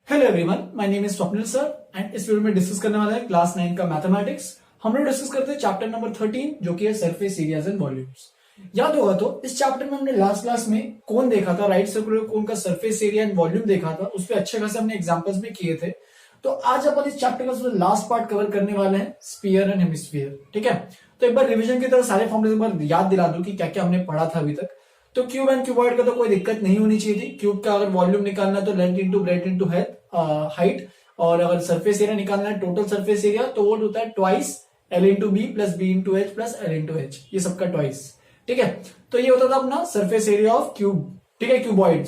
Hello everyone, my name is Swapnil sir and इस video में discuss करने वाला है क्लास 9 का मैथमेटिक्स। हम लोग डिस्कस करते हैं चैप्टर नंबर 13 जो कि है सरफेस एरियाज एंड वॉल्यूम्स। याद होगा तो इस चैप्टर में हमने लास्ट क्लास में कौन देखा था, राइट सर्कुलर कोन का सरफेस एरिया एंड वॉल्यूम देखा था, उस पर अच्छे खासे हमने एग्जांपल्स भी किए थे। तो आज अपन इस चैप्टर का लास्ट पार्ट कवर करने वाले हैं, स्फीयर एंड हेमिस्फीयर। ठीक है, तो एक बार रिविजन की तरह सारे फॉर्मूले एक बार याद दिला दूं कि क्या क्या हमने पढ़ा था अभी तक। तो क्यूब एंड क्यूबॉइड का तो कोई दिक्कत नहीं होनी चाहिए थी। क्यूब का अगर वॉल्यूम निकालना है तो length into breadth into height, और अगर सरफेस एरिया निकालना है टोटल सरफेस एरिया तो वो होता है twice L into B plus B into H plus L into H, ये सबका ट्वाइस। ठीक है, तो ये होता था अपना सरफेस एरिया ऑफ क्यूब। ठीक है, क्यूबॉइड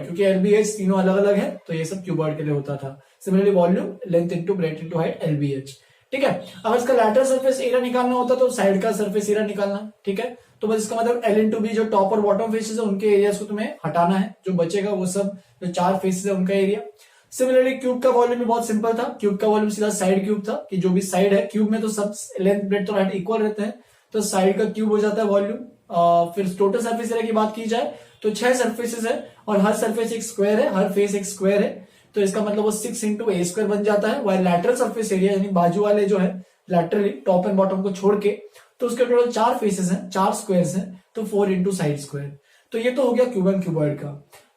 क्योंकि एल बी एच तीनों अलग अलग है तो ये सब क्यूबॉइड के लिए होता था। Similarly volume length into breadth into height L B H. ठीक है, अगर इसका लैटरल सरफेस एरिया निकालना होता तो साइड का सरफेस एरिया निकालना। ठीक है, तो बस इसका मतलब एल इंटू बी जो टॉप और बॉटम फेसेस है उनके एरिया को तुम्हें हटाना है, जो बचेगा वो सब जो चार फेसेस है उनका एरिया। सिमिलरली क्यूब का वॉल्यूम भी बहुत सिंपल था। क्यूब का वॉल्यूम सीधा साइड क्यूब था कि जो भी साइड है क्यूब में तो सब लेंथ ब्रेड्थ और हाइट इक्वल रहते हैं, तो साइड का क्यूब हो जाता है वॉल्यूम। फिर टोटल सरफेस एरिया की बात की जाए तो 6 सरफेसेस है और हर सरफेस एक स्क्वायर है, हर फेस एक स्क्वायर है, तो इसका मतलब वो 6 इंटू ए स्क्वायर बन जाता है। वाइल लैटरल सरफेस एरिया यानी बाजू वाले जो है लैटरली टॉप एंड बॉटम को छोड़ के, तो उसके टोटल 4 फेसेस हैं, 4 स्क्वायर्स हैं, तो 4 इंटू साइड स्क्वायर। तो ये तो हो गया क्यूब एंड क्यूबॉइड का।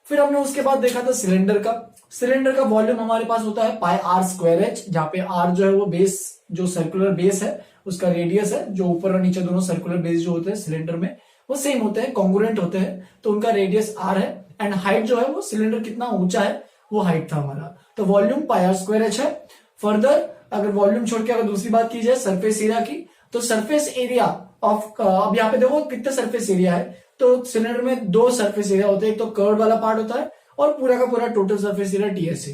फिर हमने उसके बाद देखा था सिलेंडर का। सिलेंडर का वॉल्यूम हमारे पास होता है पाई आर स्क्वायर एच, जहां पे आर जो है वो बेस, जो सर्कुलर बेस है उसका रेडियस है, जो ऊपर और नीचे दोनों सर्कुलर बेस जो होते हैं सिलेंडर में वो सेम होते हैं, कॉन्ग्रुएंट होते हैं, तो उनका रेडियस आर है। एंड हाइट जो है वो सिलेंडर कितना ऊंचा है वो हाइट था हमारा, तो volume pi R square H है। फर्दर अगर वॉल्यूम छोड़ के अगर दूसरी बात की जाए सरफेस एरिया की, तो सरफेस एरिया ऑफ, अब यहाँ पे देखो कितने सरफेस एरिया है, तो सिलेंडर में 2 सरफेस एरिया होते हैं, एक तो कर्व वाला पार्ट होता है और पूरा का पूरा टोटल सरफेस एरिया टीएसए।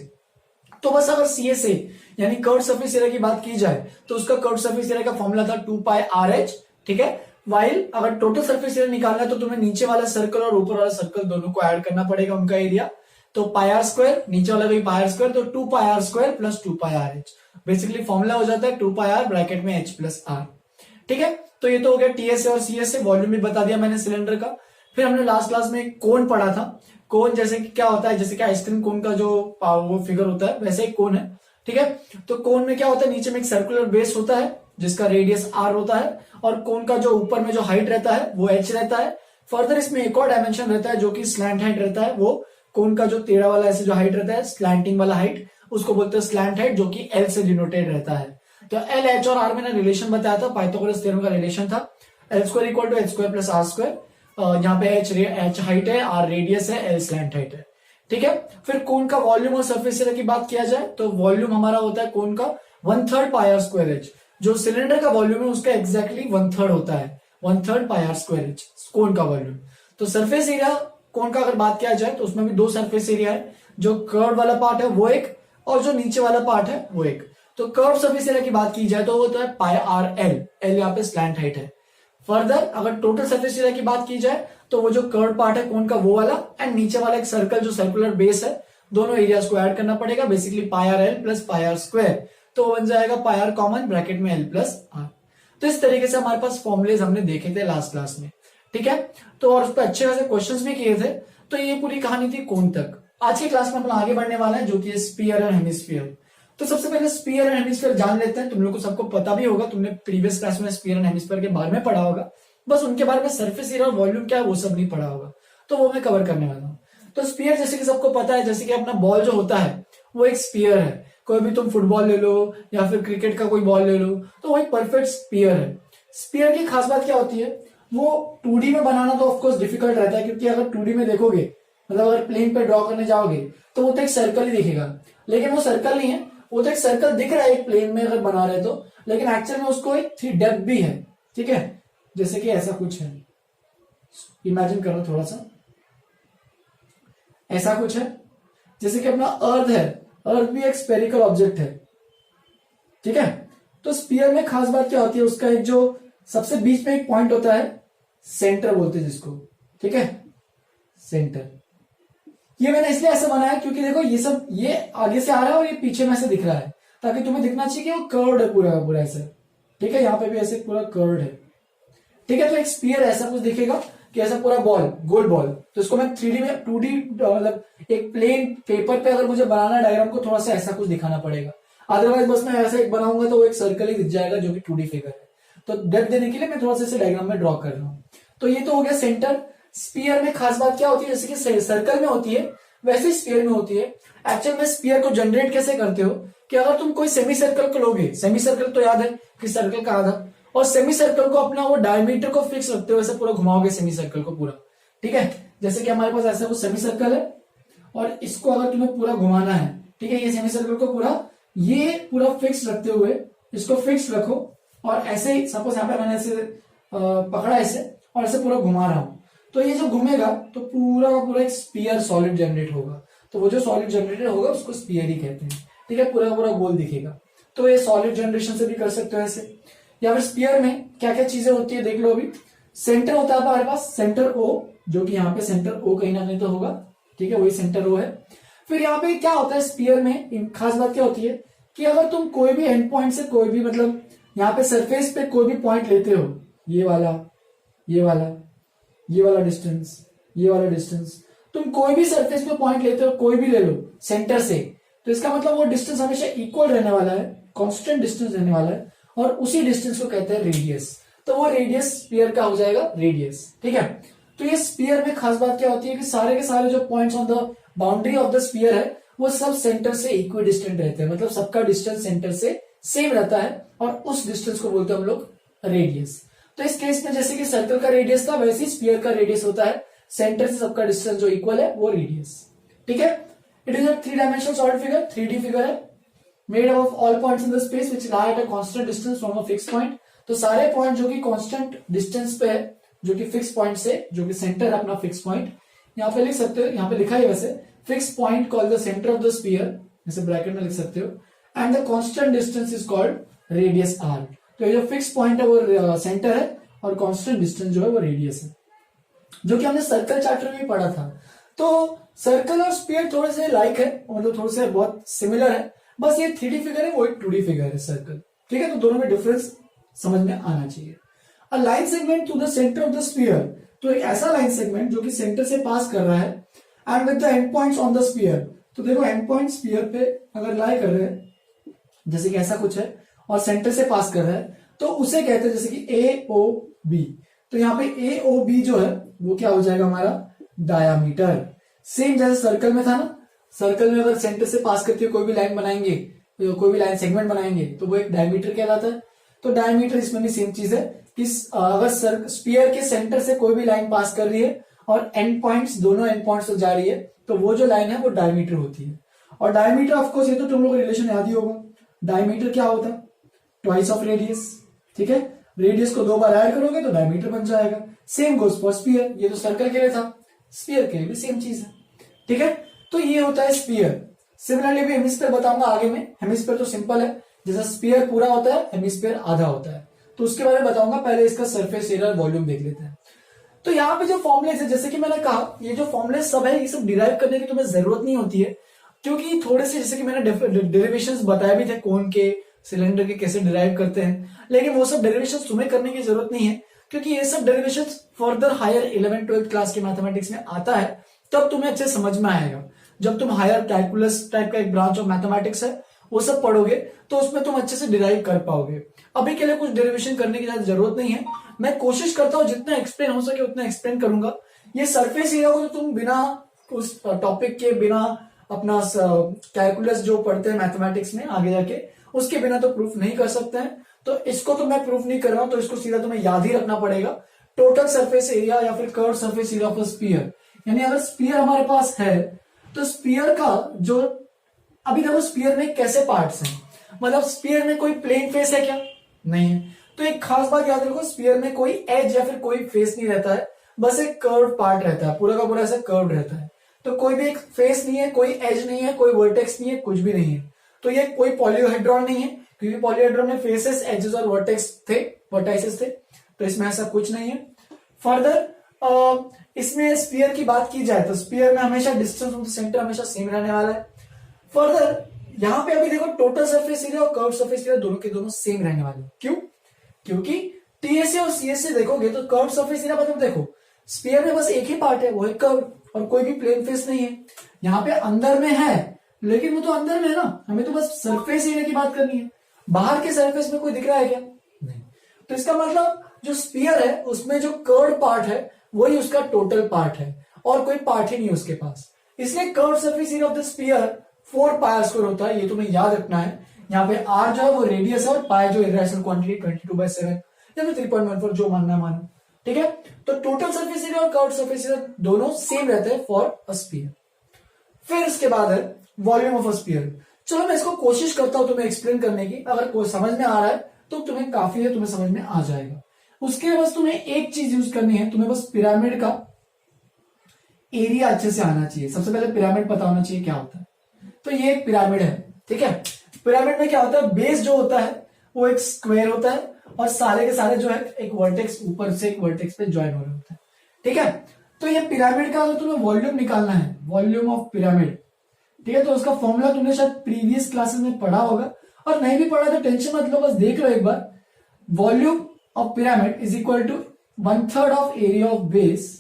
तो बस अगर सीएसए यानी कर्व सरफेस एरिया की बात की जाए तो उसका कर्व सरफेस एरिया का फॉर्मूला था 2 पाई आर एच। ठीक है, वाइल अगर टोटल सरफेस एरिया निकालना है तो तुम्हें नीचे वाला सर्कल और ऊपर वाला सर्कल दोनों को ऐड करना पड़ेगा उनका एरिया, तो पाई आर स्क्वायर, नीचे वाला भी पाई आर स्क्वायर, तो 2 pi R square plus 2 pi R H. Basically formula हो जाता है 2 पाई आर ब्रैकेट में एच प्लस आर। ठीक है, तो ये तो हो गया टीएसए और सीएसए, वॉल्यूम भी बता दिया मैंने सिलेंडर का। फिर हमने लास्ट क्लास में कोन पढ़ा था। कोन जैसे कि क्या होता है, जैसे कि आइसक्रीम कोन का जो वो फिगर होता है वैसे एक कोन है। ठीक है, तो कोन में क्या होता है, नीचे में एक सर्कुलर बेस होता है जिसका रेडियस आर होता है, और कोन का जो ऊपर में जो हाइट रहता है वो एच रहता है। फर्दर इसमें एक और डायमेंशन रहता है जो कि स्लैंट हाइट रहता है, वो कोन का जो टेढ़ा वाला ऐसे जो हाइट रहता है स्लैंटिंग वाला हाइट, उसको बोलते हैं स्लैंट हाइट, जो कि एल से डिनोटेड रहता है। तो एल एच और आर में रिलेशन बताया था, पाइथागोरस थ्योरम का रिलेशन था, L square equal to H square plus R square. यहाँ पे एच हाइट है, आर रेडियस है, एल स्लैंट हाइट है। ठीक है, फिर कोन का वॉल्यूम और सरफेस एरिया की बात किया जाए तो वॉल्यूम हमारा होता है कोन का 1/3 पाई आर स्क्वायर एच। जो सिलेंडर का वॉल्यूम है उसका एग्जैक्टली 1/3 होता है, 1/3 पाई आर स्क्वायर एच कोन का वॉल्यूम। तो सरफेस एरिया कोन का अगर बात किया जाए तो उसमें भी 2 सरफेस एरिया है, जो कर्व वाला पार्ट है वो एक, और जो नीचे वाला पार्ट है वो एक। तो कर्व सरफेस एरिया की बात की जाए तो वो होता है पाई आर एल, एल यहाँ पे स्लैंट हाइट है। फर्दर अगर टोटल सरफेस एरिया की बात की जाए तो वो जो कर्व पार्ट है कोन का वो वाला, एंड नीचे वाला एक सर्कल जो सर्कुलर बेस है, दोनों एरियाज को ऐड करना पड़ेगा, basically pi R L plus pi R square, तो बन जाएगा पाई आर कॉमन ब्रैकेट में एल प्लस आर। तो इस तरीके से हमारे पास फॉर्मुलेज हमने देखे थे लास्ट क्लास में। ठीक है, तो और उस पर अच्छे खासे क्वेश्चंस भी किए थे। तो ये पूरी कहानी थी कोन तक। आज की क्लास में अपन आगे बढ़ने वाला है जो कि स्फीयर एंड हेमिस्फीयर। तो सबसे पहले स्फीयर एंड हेमिस्फीयर जान लेते हैं। तुम लोग को सबको पता भी होगा, तुमने प्रीवियस क्लास में स्फीयर एंड हेमिस्फीयर के बारे में पढ़ा होगा, बस उनके बारे में सरफेस एरिया और वॉल्यूम क्या है वो सब नहीं पढ़ा होगा, तो वो मैं कवर करने वाला हूँ। तो स्फीयर जैसे कि सबको पता है, जैसे कि अपना बॉल जो होता है वो एक स्फीयर है। कोई भी तुम फुटबॉल ले लो या फिर क्रिकेट का कोई बॉल ले लो, तो वो एक परफेक्ट स्फीयर है। स्फीयर की खास बात क्या होती है, वो 2D में बनाना तो ऑफकोर्स डिफिकल्ट रहता है, क्योंकि अगर 2D में देखोगे, मतलब अगर प्लेन पे ड्रॉ करने जाओगे तो वो तो एक सर्कल ही दिखेगा, लेकिन वो सर्कल नहीं है, वो तो एक सर्कल दिख रहा है एक प्लेन में अगर बना रहे तो, लेकिन एक्चुअल में उसको एक 3 डेप्थ भी है। ठीक है, जैसे कि ऐसा कुछ है, इमेजिन करो थोड़ा सा, ऐसा कुछ है, जैसे कि अपना अर्थ है, अर्थ भी एक स्फेरिकल ऑब्जेक्ट है। ठीक है, तो स्फीयर में खास बात क्या होती है, उसका एक जो सबसे बीच में एक पॉइंट होता है, सेंटर बोलते हैं जिसको। ठीक है, सेंटर। ये मैंने इसलिए ऐसे बनाया क्योंकि देखो ये सब ये आगे से आ रहा है और ये पीछे में से दिख रहा है, ताकि तुम्हें दिखना चाहिए कि वो कर्व्ड है पूरा का पूरा ऐसे। ठीक है, यहाँ पे भी ऐसे पूरा कर्व्ड है। ठीक है, तो एक स्फीयर ऐसा कुछ दिखेगा कि ऐसा पूरा बॉल, गोल बॉल, तो इसको मैं 3D में 2D मतलब एक प्लेन पेपर पे अगर मुझे बनाना डायग्राम को थोड़ा सा ऐसा कुछ दिखाना पड़ेगा, अदरवाइज बस मैं ऐसा एक बनाऊंगा तो वो एक सर्कल ही दिख जाएगा जो कि 2D फिगर है। तो डेप्थ देने के लिए मैं थोड़ा सा इसे डायग्राम में ड्रॉ कर रहा हूँ। तो ये तो हो गया सेंटर। स्पीयर में खास बात क्या होती है, जैसे कि सर्कल में होती है वैसे स्पीयर में होती है। एक्चुअल में स्पीयर को जनरेट कैसे करते हो कि अगर तुम कोई सेमी सर्कल को लोगे, सेमी सर्कल तो याद है कि सर्कल का आधा, और सेमी सर्कल को अपना वो डायमीटर को फिक्स रखते हो, ऐसे पूरा घुमाओगे सेमी सर्कल को पूरा, ठीक है। जैसे कि हमारे पास ऐसा कुछ सेमी सर्कल है और इसको अगर तुम्हें पूरा घुमाना है, ठीक है, ये सेमी सर्कल को पूरा ये पूरा फिक्स रखते हुए इसको फिक्स रखो और ऐसे ही सपोज यहाँ पे मैंने ऐसे पकड़ा ऐसे और ऐसे पूरा घुमा रहा हूं, तो ये जो घूमेगा तो पूरा का पूरा एक स्पीयर सॉलिड जनरेट होगा। तो वो जो सॉलिड जनरेटेड होगा उसको स्पीयर ही कहते हैं, ठीक है, पूरा पूरा गोल दिखेगा। तो ये सॉलिड जनरेशन से भी कर सकते हो ऐसे। या फिर स्पीयर में क्या क्या चीजें होती है देख लो। अभी सेंटर होता है हमारे पास, सेंटर ओ, जो कि यहाँ पे सेंटर ओ कहीं ना कहीं तो होगा, ठीक है, वही सेंटर ओ है। फिर यहाँ पे क्या होता है स्पीयर में, खास बात क्या होती है कि अगर तुम कोई भी एंड पॉइंट से कोई भी मतलब यहाँ पे सरफेस पे कोई भी पॉइंट लेते हो, ये वाला, ये वाला, ये वाला डिस्टेंस, ये वाला डिस्टेंस, तुम कोई भी सरफेस पे पॉइंट लेते हो, कोई भी ले लो सेंटर से, तो इसका मतलब वो डिस्टेंस हमेशा इक्वल रहने वाला है, कांस्टेंट डिस्टेंस रहने वाला है, और उसी डिस्टेंस को कहते हैं रेडियस। तो वो रेडियस स्पीयर का हो जाएगा रेडियस, ठीक है। तो ये स्पीयर में खास बात क्या होती है कि सारे के सारे जो points on the boundary of the sphere है वो सब सेंटर से इक्वी डिस्टेंट रहते हैं, मतलब सबका डिस्टेंस सेंटर से सेम रहता है और उस डिस्टेंस को बोलते हैं हम लोग रेडियस। तो इस केस में जैसे कि सर्कल का रेडियस था वैसे ही स्पीयर का रेडियस होता है, सेंटर से सबका डिस्टेंस जो इक्वल है वो रेडियस, ठीक है। It is a 3 dimensional solid figure, 3D figure है, made up of all points in the space which lie at a constant distance from a fix point. तो सारे पॉइंट जो कि कांस्टेंट डिस्टेंस पे है, जो कि फिक्स पॉइंट से, जो कि सेंटर है अपना फिक्स पॉइंट, यहाँ पे लिख सकते हो, यहाँ पे लिखा है वैसे, fix point called the centre of the sphere, जैसे ब्रैकेट में लिख सकते हो, and the constant distance is called radius R. तो ये जो फिक्स पॉइंट है वो सेंटर है और कांस्टेंट डिस्टेंस जो है वो रेडियस है, जो कि हमने सर्कल चैप्टर में पढ़ा था। तो सर्कल और स्फीयर थोड़े से लाइक है, मतलब थोड़े से बहुत सिमिलर है, बस ये 3D फिगर है, वो एक 2D फिगर है सर्कल, ठीक है। तो दोनों में डिफरेंस समझ में आना चाहिए। A line segment to the centre of the sphere, तो एक ऐसा लाइन सेगमेंट जो कि सेंटर से पास कर रहा है, and with the end points on the sphere. तो देखो एंड पॉइंट स्फीयर पे अगर लाई कर रहे हैं, जैसे कि ऐसा कुछ है और सेंटर से पास कर रहा है, तो उसे कहते हैं जैसे कि AOB। तो यहाँ पे AOB जो है वो क्या हो जाएगा हमारा डायामीटर। सेम जैसे सर्कल में था ना, सर्कल में अगर सेंटर से पास करके कोई भी लाइन बनाएंगे, कोई भी लाइन सेगमेंट बनाएंगे तो वो एक डायमीटर कहलाता है। तो डायमीटर इसमें भी सेम चीज है कि अगर स्फीयर के सेंटर से कोई भी लाइन पास कर रही है और एंड पॉइंट्स, दोनों एंड पॉइंट्स तक जा रही है, तो वो जो लाइन है वो डायमीटर होती है। और डायमीटर ऑफकोर्स ये तो तुम लोग को रिलेशन याद ही होगा, डायमीटर क्या होता है, ट्वाइस ऑफ रेडियस, ठीक है। रेडियस को 2 बार ऐड करोगे तो डायमीटर बन जाएगा। सेम गोज फॉर स्फीयर, ये तो सर्कल के लिए था, स्फीयर के लिए भी सेम चीज है, ठीक है। तो ये होता है स्फीयर। सिमिलरली भी हेमिस्फीयर बताऊंगा आगे में। हेमिस्फीयर तो सिंपल है, जैसा स्फीयर पूरा होता है हेमिस्फीयर आधा होता है, तो उसके बारे में बताऊंगा। पहले इसका सरफेस एरिया वॉल्यूम देख लेते हैं। तो यहाँ पे जो फॉर्मुलेज है, जैसे कि मैंने कहा, ये जो फॉर्मुलेज सब है ये सब डिराइव करने की तुम्हें जरूरत नहीं होती है, क्योंकि थोड़े से जैसे कि मैंने डेरिवेशंस बताए भी थे, कोन के, सिलेंडर के कैसे डिराइव करते हैं, लेकिन वो सब डेरिवेशंस तुम्हें करने की जरूरत नहीं है, क्योंकि ये सब derivations further higher 11th-12th class के मैथमेटिक्स में आता है, तब तुम्हें अच्छे समझ में आएगा। जब तुम हायर कैलकुलस टाइप का एक ब्रांच ऑफ मैथमेटिक्स है वो सब पढ़ोगे तो उसमें तुम अच्छे से डिराइव कर पाओगे। अभी के लिए कुछ डेरिवेशन करने की जरूरत नहीं है, मैं कोशिश करता हूं जितना एक्सप्लेन हो सके उतना एक्सप्लेन करूंगा। ये सरफेस एरिया को तो तुम बिना उस टॉपिक के, बिना अपना कैलकुलस जो पढ़ते हैं मैथमेटिक्स में आगे जाके, उसके बिना तो प्रूफ नहीं कर सकते हैं। तो इसको तो मैं प्रूफ नहीं कर रहा हूं, तो इसको सीधा तुम्हें याद ही रखना पड़ेगा। टोटल सरफेस एरिया या फिर curve surface area of sphere, यानी अगर स्फीयर हमारे पास है तो स्फीयर का जो, अभी देखो स्फीयर में कैसे पार्ट्स हैं, मतलब स्फीयर में कोई प्लेन फेस है क्या, नहीं है। तो एक खास बात याद रखो, स्फीयर में कोई एज या फिर कोई फेस नहीं रहता है, बस एक कर्व पार्ट रहता है, पूरा का पूरा ऐसा कर्व रहता है। तो कोई भी एक फेस नहीं है, कोई एज नहीं है, कोई वर्टेक्स नहीं है, कुछ भी नहीं है। तो ये कोई पॉलीहेड्रॉन नहीं है, क्योंकि पॉलीहेड्रॉन में फेसेस, एजेस और वर्टेक्स थे, वर्टाइसेस थे, तो इसमें ऐसा कुछ नहीं है। फर्दर इसमें स्फीयर की बात की जाए तो स्फीयर में हमेशा डिस्टेंस फ्रॉम द सेंटर हमेशा सेम रहने वाला है। फर्दर यहाँ पे अभी देखो टोटल सरफेस एरिया और कर्व सरफेस एरिया दोनों के दोनों सेम रहने वाले। क्यों? क्योंकि टीएसए और सीएसए देखोगे तो कर्व सरफेस एरिया मतलब देखो स्फीयर में बस एक ही पार्ट है, वो है कर्व, और कोई भी प्लेन फेस नहीं है। यहाँ पे अंदर में है, लेकिन वो तो अंदर में है ना, हमें तो बस सरफेस एरिया की बात करनी है। बाहर के सरफेस में कोई दिख रहा है क्या? नहीं। तो इसका मतलब जो स्फीयर है उसमें जो कर्व पार्ट है वही उसका टोटल पार्ट है, और कोई पार्ट ही नहीं उसके पास। इसलिए curve surface area of the sphere 4 pi square होता है। ये तुम्हें याद रखना है। यहाँ पे r जो है वो रेडियस है, और पाई जो इरेशनल क्वांटिटी 22/7 या फिर 3.14, जो मानना है मानो। ठीक है, तो टोटल सरफेस एरिया और कर्व सरफेस एरिया दोनों सेम रहते हैं फॉर अ स्फीयर। फिर इसके बाद है वॉल्यूम ऑफ अ स्फीयर। चलो मैं इसको कोशिश करता हूं तुम्हें एक्सप्लेन करने की। अगर कोई समझ में आ रहा है तो तुम्हें काफी है, तुम्हें समझ में आ जाएगा। उसके बस तुम्हें एक चीज यूज करनी है, तुम्हें बस पिरामिड का एरिया अच्छे से आना चाहिए। सबसे पहले पिरामिड पता होना चाहिए क्या होता है। तो ये एक पिरामिड है, ठीक है। पिरामिड में क्या होता है, बेस जो होता है वो एक स्क्वायर होता है, और सारे के सारे जो है एक वर्टेक्स ऊपर से एक वर्टेक्स पे ज्वाइन हो रहे होते हैं। ठीक है, तो ये पिरामिड का अगर तुम्हें वॉल्यूम निकालना है, वॉल्यूम ऑफ पिरामिड, ठीक है, तो उसका फॉर्मूला तुमने शायद प्रीवियस क्लासेस में पढ़ा होगा, और नहीं भी पढ़ा तो टेंशन मत लो, बस देख लो एक बार। Volume of pyramid is equal to 1/3 of area of base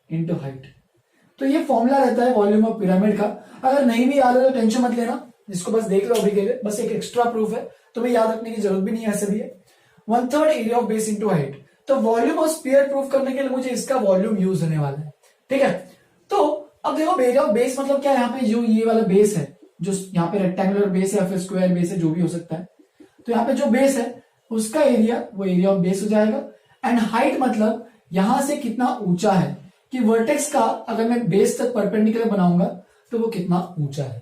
into height. तो ये फॉर्मूला रहता है वॉल्यूम ऑफ पिरामिड का। अगर नहीं भी याद है तो टेंशन मत लेना, इसको बस देख लो अभी के लिए, बस एक एक्स्ट्रा प्रूफ है, तुम्हें याद रखने की जरूरत भी नहीं है। ऐसे भी है 1/3 area of base into height. तो वॉल्यूम ऑफ स्फीयर प्रूफ करने के लिए मुझे इसका वॉल्यूम यूज होने वाला है। ठीक है, तो अब देखो एरिया ऑफ बेस मतलब क्या है। यहाँ पे जो ये वाला बेस है, जो यहाँ पे रेक्टेंगुलर बेस है या फिर स्क्वायर बेस है, जो भी हो सकता है, तो यहाँ पे जो बेस है उसका एरिया वो एरिया ऑफ बेस हो जाएगा। एंड हाइट मतलब यहां से कितना ऊंचा है, कि वर्टेक्स का अगर मैं बेस तक परपेंडिकुलर बनाऊंगा तो वो कितना ऊंचा है।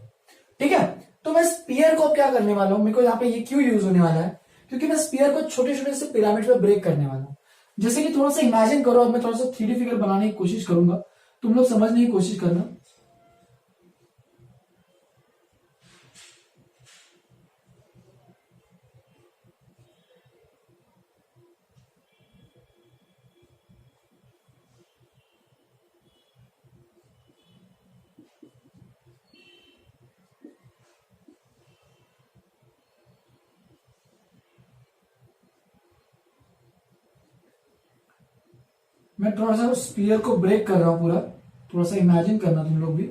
ठीक है, तो मैं स्पीयर को अब क्या करने वाला हूं, मेरे को यहाँ पे ये क्यों यूज होने वाला है, क्योंकि मैं स्पीयर को छोटे छोटे से पिरामिड में ब्रेक करने वाला हूं। जैसे कि थोड़ा सा इमेजिन करो, अब मैं थोड़ा सा 3D फिगर बनाने की कोशिश करूंगा, तुम लोग समझने की कोशिश करना। मैं थोड़ा सा स्पीयर को ब्रेक कर रहा हूं पूरा, थोड़ा सा इमेजिन करना तुम लोग भी।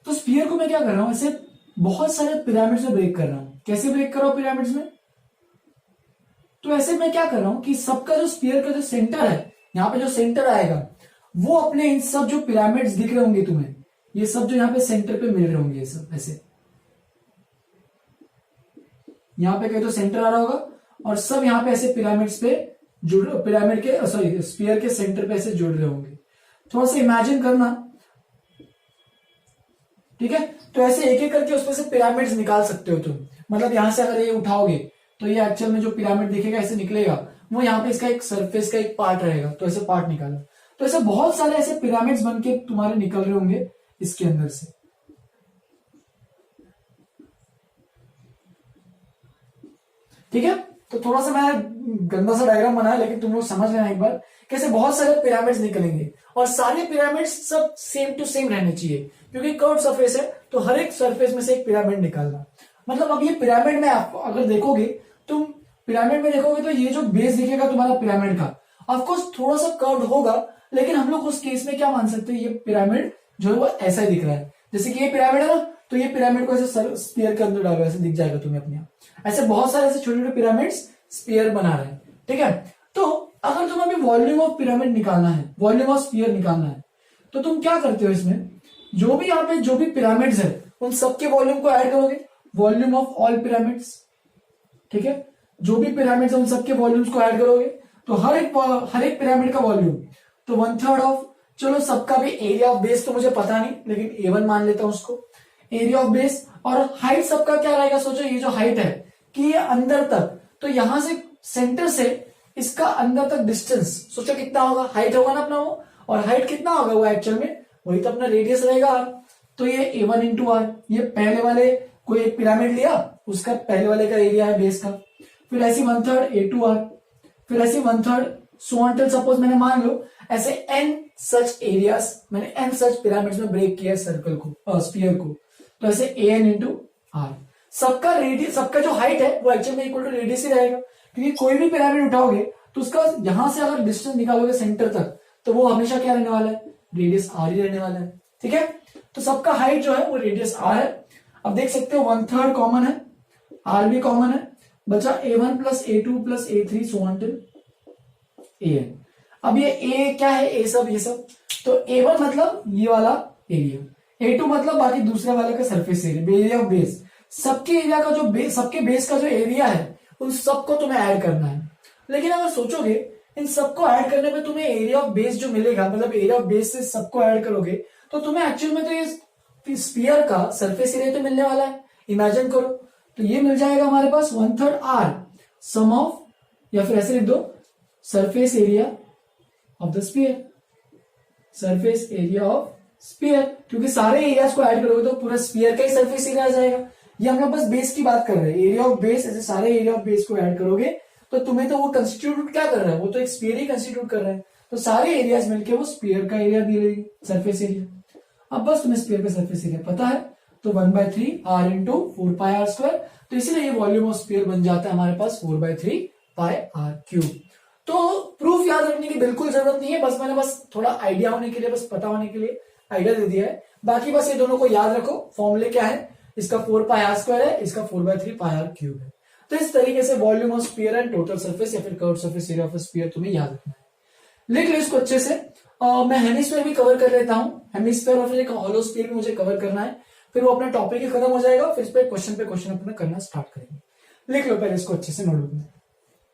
तो स्पीयर को मैं क्या कर रहा हूं, ऐसे बहुत सारे पिरामिड में ब्रेक कर रहा हूं। कैसे ब्रेक कर रहा हूं पिरामिड्स में, तो ऐसे मैं क्या कर रहा हूं कि सबका जो स्पीयर का जो सेंटर है, यहाँ पे जो सेंटर आएगा वो अपने इन सब जो पिरामिड्स दिख रहे होंगे तुम्हें, ये सब जो यहाँ पे सेंटर पे मिल रहे होंगे, ये सब ऐसे यहाँ पे कहीं तो सेंटर आ रहा होगा, और सब यहाँ पे ऐसे पिरामिड्स पे जुड़, पिरामिड के सॉरी स्पीयर के सेंटर पे ऐसे जुड़ रहे होंगे। थोड़ा सा इमेजिन करना। ठीक है, तो ऐसे एक एक करके उसमें से पिरामिड्स निकाल सकते हो तुम। मतलब यहां से अगर ये उठाओगे तो ये एक्चुअल में जो पिरामिड दिखेगा ऐसे निकलेगा, वो यहाँ पे इसका एक सरफेस का एक पार्ट रहेगा, तो ऐसे पार्ट निकालो। तो ऐसे बहुत सारे ऐसे पिरामिड्स बन के तुम्हारे निकल रहे होंगे इसके अंदर से। ठीक है, तो थोड़ा सा मैं गंदा सा डायग्राम बनाया, लेकिन तुम लोग समझ लेना एक बार कैसे बहुत सारे पिरामिड्स निकलेंगे, और सारे पिरामिड्स सब सेम टू सेम रहने चाहिए, क्योंकि कर्व सरफेस है तो हर एक सरफेस में से एक पिरामिड निकालना। मतलब अब ये पिरामिड में आप अगर देखोगे, तुम पिरामिड में देखोगे तो ये जो बेस दिखेगा तुम्हारा पिरामिड का, ऑफकोर्स थोड़ा सा कर्व होगा, लेकिन हम लोग उस केस में क्या मान सकते हैं, ये पिरामिड जो है वो ऐसा ही दिख रहा है। जैसे कि ये पिरामिड है ना, तो ये पिरामिड को ऐसे स्पीयर के अंदर डालो, ऐसे दिख जाएगा तुम्हें अपने आप। ऐसे बहुत सारे ऐसे छोटे छोटे पिरामिड्स स्पीयर बना रहे हैं। ठीक है, तो अगर तुम्हें अभी वॉल्यूम ऑफ पिरामिड निकालना है, वॉल्यूम ऑफ स्पीयर निकालना है, तो तुम क्या करते हो, इसमें जो भी यहाँ पे जो भी पिरामिड्स है उन सबके वॉल्यूम को ऐड करोगे, वॉल्यूम ऑफ ऑल पिरामिड्स। ठीक है, जो भी पिरामिड्स है उन सबके वॉल्यूम्स को ऐड करोगे, तो हर एक पिरामिड का वॉल्यूम तो 1/3 ऑफ, चलो सबका भी एरिया ऑफ बेस तो मुझे पता नहीं, लेकिन A1 मान लेता हूं उसको, एरिया ऑफ बेस। और हाइट सबका क्या रहेगा, सोचो ये जो हाइट है कि ये अंदर तक, तो यहां से सेंटर से इसका अंदर तक डिस्टेंस सोचो कितना होगा, हाइट होगा ना अपना वो, और हाइट कितना होगा वो एक्चुअल में, वही तो अपना रेडियस रहेगा R। तो ये A1 इंटू R, ये पहले वाले कोई एक पिरामिड लिया, उसका पहले वाले का एरिया है बेस का, फिर ऐसी 1/3 A2R, फिर ऐसी 1/3 सो अनटिल सपोज मैंने मान लो ऐसे n सच एरियाज, मैंने n सच पिरामिड्स में ब्रेक किया है सर्कल को, स्फीयर को, तो ऐसे an इंटू आर, सबका रेडियस, सबका जो हाइट है वो एक्चुअल में इक्वल टू रेडियस ही रहेगा, क्योंकि कोई भी पिरामिड उठाओगे तो उसका यहां से अगर डिस्टेंस निकालोगे सेंटर तक तो वो हमेशा क्या रहने वाला है, रेडियस आर ही रहने वाला है। ठीक है, तो सबका हाइट जो है वो रेडियस आर है। अब देख सकते हो 1/3 कॉमन है, आर भी कॉमन है, बचा a1 plus a2 plus a3 so on till an। अब ये a क्या है, a सब, ये सब, तो a1 मतलब ये वाला एरिया, a2 मतलब बाकी दूसरे वाले का surface area, area of base, सबके एरिया का जो बेस, सबके बेस का जो एरिया है उन सबको तुम्हें ऐड करना है। लेकिन अगर सोचोगे इन सबको ऐड करने पे तुम्हें एरिया ऑफ बेस जो मिलेगा, मतलब एरिया ऑफ बेस से सबको ऐड करोगे तो तुम्हें एक्चुअल में तो ये स्फीयर का सरफेस एरिया तो मिलने वाला है। इमेजिन करो, तो ये मिल जाएगा हमारे पास 1/3 आर सम ऑफ, या फिर ऐसे लिख दो surface area of the sphere, surface area of sphere, क्योंकि सारे एरियाज को ऐड करोगे तो पूरा स्फीयर का ही सरफेस एरिया आ जाएगा। ये हम लोग बस बेस की बात कर रहे हैं, एरिया ऑफ बेस, ऐसे सारे एरिया ऑफ बेस को ऐड करोगे तो तुम्हें तो वो कंस्टिट्यूट क्या कर रहा है, वो तो एक स्फीयर ही कंस्टिट्यूट कर रहा है, तो सारे एरियाज मिलके वो स्फीयर का एरिया दे लेगी, सरफेस एरिया। अब बस तुम्हें स्फीयर का सरफेस एरिया पता है, तो 1/3 R into 4 pi R square, तो इसीलिए ये वॉल्यूम ऑफ स्फीयर बन जाता है हमारे पास 4/3 पाई आर क्यूब। तो प्रूफ याद रखने की बिल्कुल जरूरत नहीं है, बस मैंने बस थोड़ा आइडिया होने के लिए, बस पता होने के लिए आइडिया दे दिया है। बाकी बस ये दोनों को याद रखो, फॉर्मूले क्या है, इसका 4 पाई आर स्क्वायर है, इसका 4/3 पाई आर क्यूब है। तो इस तरीके से volume of sphere and total surface या फिर curved surface area of sphere तुम्हें याद रखना है। लिख लो इसको अच्छे से। मैं हेमिस्फीयर भी कवर कर लेता हूं, हेमिस्फीयर और फिर एक हॉलो स्फीयर भी मुझे कवर करना है, फिर वो अपना टॉपिक ही खत्म हो जाएगा, फिर इस पे क्वेश्चन अपना करना स्टार्ट करेंगे। लिख लो पहले इसको अच्छे से नोटबुक में।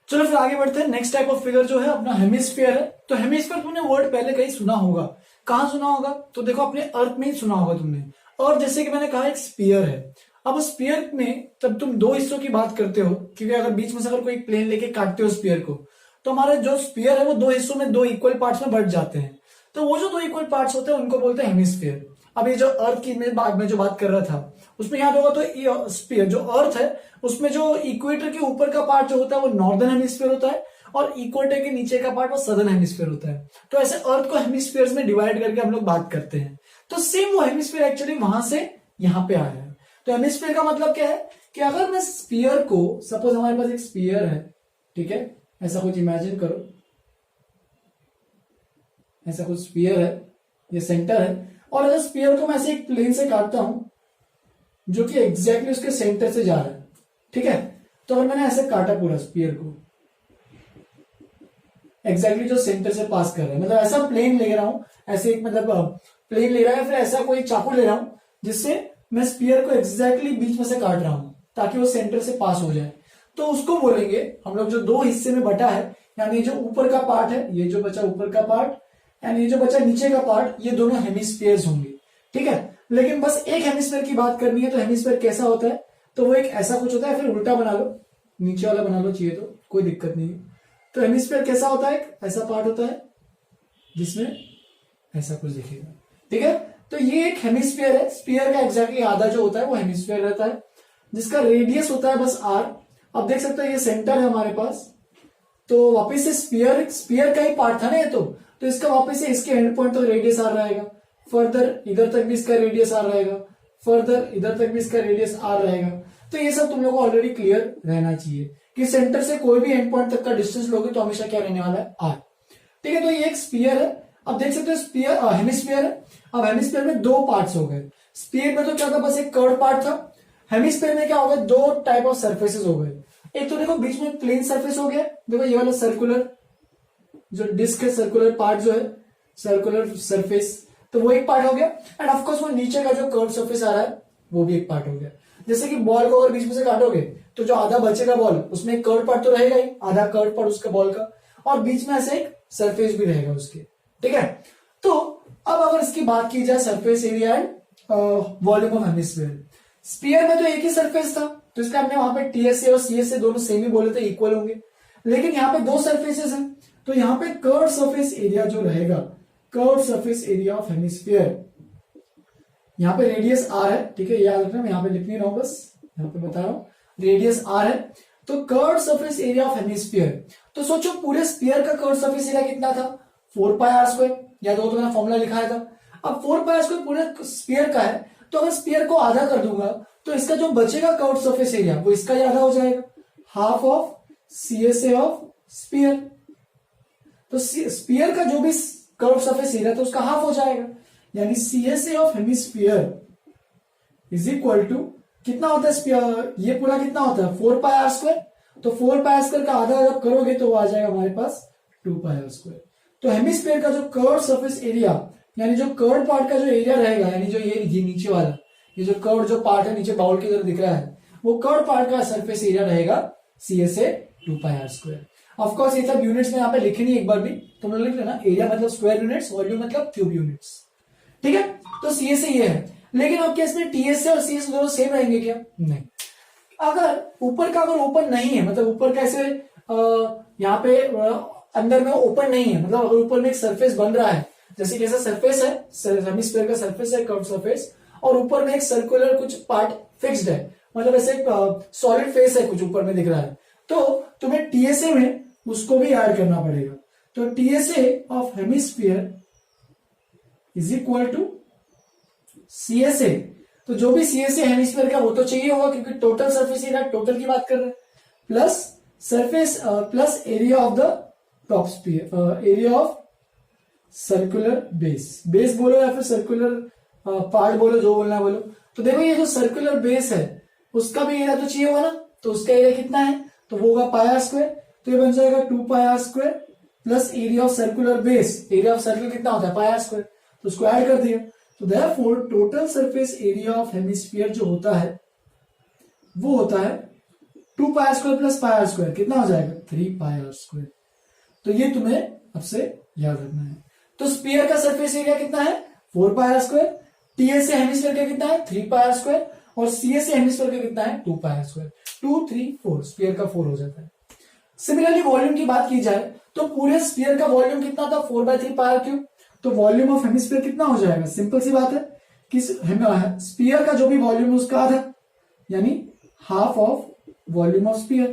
चलो फिर आगे बढ़ते हैं। नेक्स्ट टाइप ऑफ फिगर जो है अपना हेमिस्फीयर है। तो हेमिस्फीयर तुमने वर्ड पहले कहीं सुना होगा, कहां सुना होगा, तो देखो अपने अर्थ में ही सुना होगा तुमने। और जैसे कि मैंने कहा एक स्फीयर है, अब स्फीयर में तब तुम दो हिस्सों की बात करते हो, क्योंकि अगर बीच में से अगर कोई प्लेन लेके काटते हो स्फीयर को, तो हमारे जो स्फीयर है वो दो हिस्सों में, दो इक्वल पार्ट्स में बट जाते हैं, तो वो जो दो इक्वल पार्ट्स होते हैं उनको बोलते हैं हेमिस्फीयर। अब ये जो अर्थ की मैं जो बात कर रहा था उसमें याद होगा, तो स्फीयर जो अर्थ है उसमें जो इक्वेटर के ऊपर का पार्ट जो होता है वो नॉर्दर्न हेमिस्फीयर होता है, और इक्वेटर के नीचे का पार्ट वो सदर्न हेमिस्फीयर होता है। तो ऐसे अर्थ को हेमिस्फीयर्स में डिवाइड करके हम लोग बात करते हैं। तो सेम वो हेमिस्फीयर एक्चुअली वहां से यहां पे आया है। तो हेमिस्फीयर का मतलब क्या है कि अगर मैं स्फीयर को, सपोज हमारे पास एक स्फीयर है, ठीक है, ऐसा कुछ इमेजिन करो, ऐसा कुछ स्फीयर है, ये सेंटर है, और अगर स्फीयर को मैं ऐसे एक प्लेन से काटता हूं जो कि एग्जैक्टली उसके सेंटर से जा रहा है, ठीक है, तो अगर मैंने ऐसे काटा पूरा स्फीयर को एग्जैक्टली जो सेंटर से पास कर रहा है, मतलब ऐसा प्लेन ले रहा हूं, ऐसे एक मतलब प्लेन ले रहा है, फिर ऐसा कोई चाकू ले रहा हूं जिससे मैं स्फीयर को एग्जैक्टली बीच में से काट रहा हूं ताकि वो सेंटर से पास हो जाए, तो उसको बोलेंगे हम लोग, जो दो हिस्से में बटा है, यानी जो ऊपर का पार्ट है, ये जो बचा ऊपर का पार्ट, यानी ये जो बचा नीचे का पार्ट, ये दोनों हेमिस्फीयर्स होंगे। ठीक है, लेकिन बस एक हेमिस्फीयर की बात करनी है, तो हेमिस्फीयर कैसा होता है, तो वो एक ऐसा कुछ होता है, फिर उल्टा बना लो, नीचे वाला बना लो चाहिए तो कोई दिक्कत नहीं है। तो हेमिस्फीयर कैसा होता है, एक ऐसा पार्ट होता है जिसमें ऐसा कुछ दिखेगा। ठीक है, तो ये एक हेमिस्फीयर है। स्फीयर का एग्जैक्टली आधा जो होता है वो हेमिस्फीयर रहता है, जिसका रेडियस होता है बस आर। अब देख सकते हो ये सेंटर है हमारे पास, तो वापस से स्फीयर का ही पार्ट था ना ये, तो इसका वापस से इसके एंड पॉइंट तक रेडियस आर रहेगा, फर्दर इधर तक भी इसका रेडियस आर रहेगा, फर्दर इधर तक भी इसका रेडियस आर रहेगा। तो ये सब तुम लोग को ऑलरेडी क्लियर रहना चाहिए कि सेंटर से कोई भी एंड पॉइंट तक का डिस्टेंस लोगे तो हमेशा क्या रहने वाला है, आर। ठीक है, तो ये एक स्फीयर है। अब देख सकते हो स्फीयर हेमिस्फीयर है। अब हेमिस्फीयर में दो पार्ट्स हो गए। स्फीयर में तो क्या था, बस एक कर्व पार्ट था। हेमिस्फीयर में क्या हो गया, दो टाइप ऑफ सरफेसेस हो गए। एक तो देखो बीच में प्लेन सरफेस हो गया, देखो ये वाला सर्कुलर जो डिस्क है, सर्कुलर पार्ट जो है, सर्कुलर सरफेस, तो वो एक पार्ट हो गया। एंड ऑफकोर्स वो नीचे का जो कर्व सरफेस आ रहा है वो भी एक पार्ट हो गया। जैसे कि बॉल को अगर बीच में से काटोगे तो जो आधा बचेगा बॉल, उसमें एक कर्व पार्ट तो रहेगा ही, आधा कर्व पार्ट उसका बॉल का, और बीच में ऐसे एक सरफेस भी रहेगा उसके। ठीक है, तो अब अगर इसकी बात की जाए surface area and volume of hemisphere, sphere में तो एक ही सरफेस था, तो इसलिए हमने वहां पे टीएसए और सीएसए दोनों सेम ही बोले थे, इक्वल होंगे। लेकिन यहाँ पे दो सरफेसेस हैं, तो यहाँ पे कर्व सरफेस एरिया जो रहेगा, curve surface area of hemisphere, यहाँ पे रेडियस आर है। ठीक है, याद रखना, मैं यहाँ पे लिख नहीं रहा हूं, बस यहाँ पे बता रहा हूं, रेडियस आर है। तो curve surface area of hemisphere, तो सोचो पूरे स्फीयर का कर्व सरफेस एरिया कितना था, 4 पाई आर स्क्वायर, या तो मैंने फॉर्मूला लिखा था। अब 4 पाई आर स्क्वायर पूरे स्फीयर का है, तो अगर स्फीयर को आधा कर दूंगा तो इसका जो बचेगा कर्व सरफेस एरिया वो इसका ही आधा हो जाएगा, half of CSA of sphere. तो स्फीयर का जो भी कर्व सरफेस एरिया तो उसका हाफ हो जाएगा, यानी CSA of hemisphere is equal to कितना होता है स्फीयर, ये पूरा कितना होता है 4 पाई आर स्क्वायर, तो 4 पाई आर स्क्वायर का आधा जब करोगे तो वो आ जाएगा हमारे पास 2 पाई आर स्क्वायर। तो हेमिस्फीयर का जो कर्व सरफेस एरिया यानी जो कर्व पार्ट का जो एरिया रहेगा, यानी जो ये नीचे वाला ये जो कर्व जो पार्ट है नीचे बाउल की तरह दिख रहा है, वो कर्व पार्ट का सरफेस एरिया रहेगा CSA 2 pi R square. Of course ये सब यूनिट्स में यहाँ पे लिखे नहीं, एक बार भी तुम लोग लिख लेना, एरिया मतलब स्क्वायर यूनिट्स, वॉल्यूम मतलब क्यूब यूनिट्स, ठीक है। तो CSA ये है, लेकिन अब क्या इसमें TSA और CSA दोनों सेम रहेंगे क्या, नहीं। अगर ऊपर का अगर ओपन नहीं है, मतलब ऊपर का ऐसे यहाँ पे अंदर में ओपन नहीं है, मतलब अगर ऊपर में एक सरफेस बन रहा है, जैसे कैसा सरफेस है, हेमिस्फीयर का सरफेस है, कर्व सरफेस, और ऊपर में एक सर्कुलर कुछ पार्ट फिक्स्ड है, मतलब ऐसे सॉलिड फेस है कुछ ऊपर में दिख रहा है, तो तुम्हें TSA में उसको भी ऐड करना पड़ेगा। तो TSA of hemisphere is equal to CSA, तो जो भी CSA हेमिस्फीयर का वो तो चाहिए होगा क्योंकि टोटल सरफेस एरिया, टोटल की बात कर रहे हैं, plus surface plus area of the top sphere, area of circular base, base बोलो या फिर सर्कुलर पार्ट बोलो, जो बोलना है बोलो। तो देखो ये जो सर्कुलर बेस है उसका भी एरिया तो चाहिए होगा ना, तो उसका एरिया कितना है, तो वो होगा पाई आर स्क्वायर, तो ये बन जाएगा 2 pi R square plus area of circular base, area of circle कितना होता है पाई आर स्क्वायर, तो उसको ऐड कर दिया। तो therefore total surface area of hemisphere जो होता है वो होता है 2 pi R square plus pi R square, कितना हो जाएगा 3 पाई आर स्क्वायर। तो ये तुम्हें अब से याद रखना है। तो स्फीयर का सरफेस एरिया कितना है 4 pi R square, TSA hemisphere का कितना है 3 पाई आर स्क्वायर, और CSA हेमिस्फीयर का कितना है 2 पाई आर स्क्वायर, 2 3 4, स्फीयर का 4 हो जाता है। सिमिलरली वॉल्यूम की बात की जाए तो पूरे स्फीयर का वॉल्यूम कितना था 4/3 पाई आर क्यूब, तो वॉल्यूम ऑफ हेमिस्फीयर कितना हो जाएगा, सिंपल सी बात है कि स्फीयर का जो भी वॉल्यूम है उसका आधा, यानी half of volume of sphere,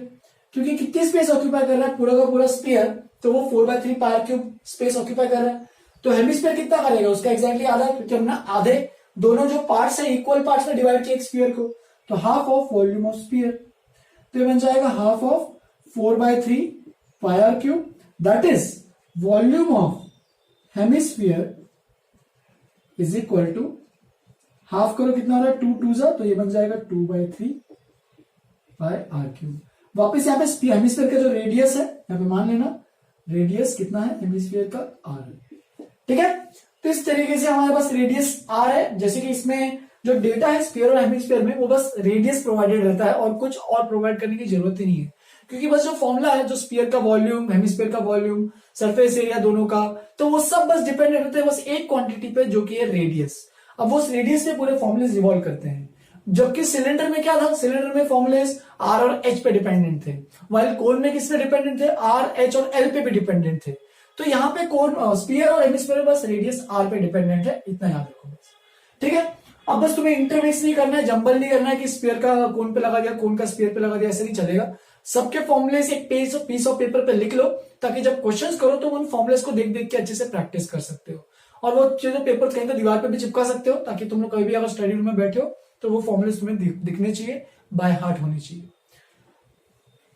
क्योंकि कितनी स्पेस ऑक्यूपाई कर रहा है पूरा का पूरा स्फीयर, तो वो 4/3 pi R cube space occupy कर रहा है। तो हेमिस्फीयर कितना करेगा उसका एग्जैक्टली आधा, क्योंकि हमने आधे दोनों जो पार्ट्स है इक्वल पार्ट्स में डिवाइड किया स्फीयर को, तो half of volume of sphere, तो ये बन जाएगा half of 4/3 pi R cube, that is volume of hemisphere is equal to half करो कितना हो रहा है 2 2 जा, तो ये बन जाएगा 2/3 पाई आर क्यूब। वापस यहाँ पे हेमिस्फीयर का जो रेडियस है यहाँ पे मान लेना, रेडियस कितना है हेमिस्फीयर का r है, ठीक है। तो इस तरीके से हमारे पास रेडियस r है, जैसे कि इसमें जो डेटा है स्फीयर और हेमिस्फीयर में वो बस रेडियस प्रोवाइडेड रहता है और कुछ और प्रोवाइड करने की जरूरत ही नहीं है, क्योंकि बस जो फॉर्मूला है जो स्फीयर का वॉल्यूम, हेमिस्फीयर का वॉल्यूम, सरफेस एरिया दोनों का, तो वो सब बस डिपेंडेंट होते हैं बस एक क्वांटिटी पे जो कि है रेडियस। अब वो रेडियस पे पूरे फॉर्मुलेस रिवॉल्व करते हैं, जबकि सिलेंडर में क्या था, सिलेंडर में फॉर्मुलेस आर और एच पे डिपेंडेंट थे, वाइल कोन में किस पे डिपेंडेंट थे, आर एच और एल पे भी डिपेंडेंट थे। तो यहाँ पे कोन स्फीयर और हेमिस्फीयर बस रेडियस आर पे डिपेंडेंट है, इतना याद रखो बस, ठीक है। अब बस तुम्हें इंटरमिक्स नहीं करना है, जंबल नहीं करना है कि स्फीयर का कोन पे लगा दिया, कोन का स्फीयर पे लगा दिया, ऐसे नहीं चलेगा। सबके फॉर्मुलेस एक पीस ऑफ पेपर पे लिख लो, ताकि जब क्वेश्चंस करो तो उन फॉर्मुलेस को देख देख के अच्छे से प्रैक्टिस कर सकते हो, और वो चीजें पेपर कहीं तो दीवार पे भी चिपका सकते हो, ताकि तुम लोग कभी भी अगर स्टडी रूम में बैठे हो तो वो फॉर्मुलेस तुम्हें दिखने चाहिए, बाय हार्ट होनी चाहिए,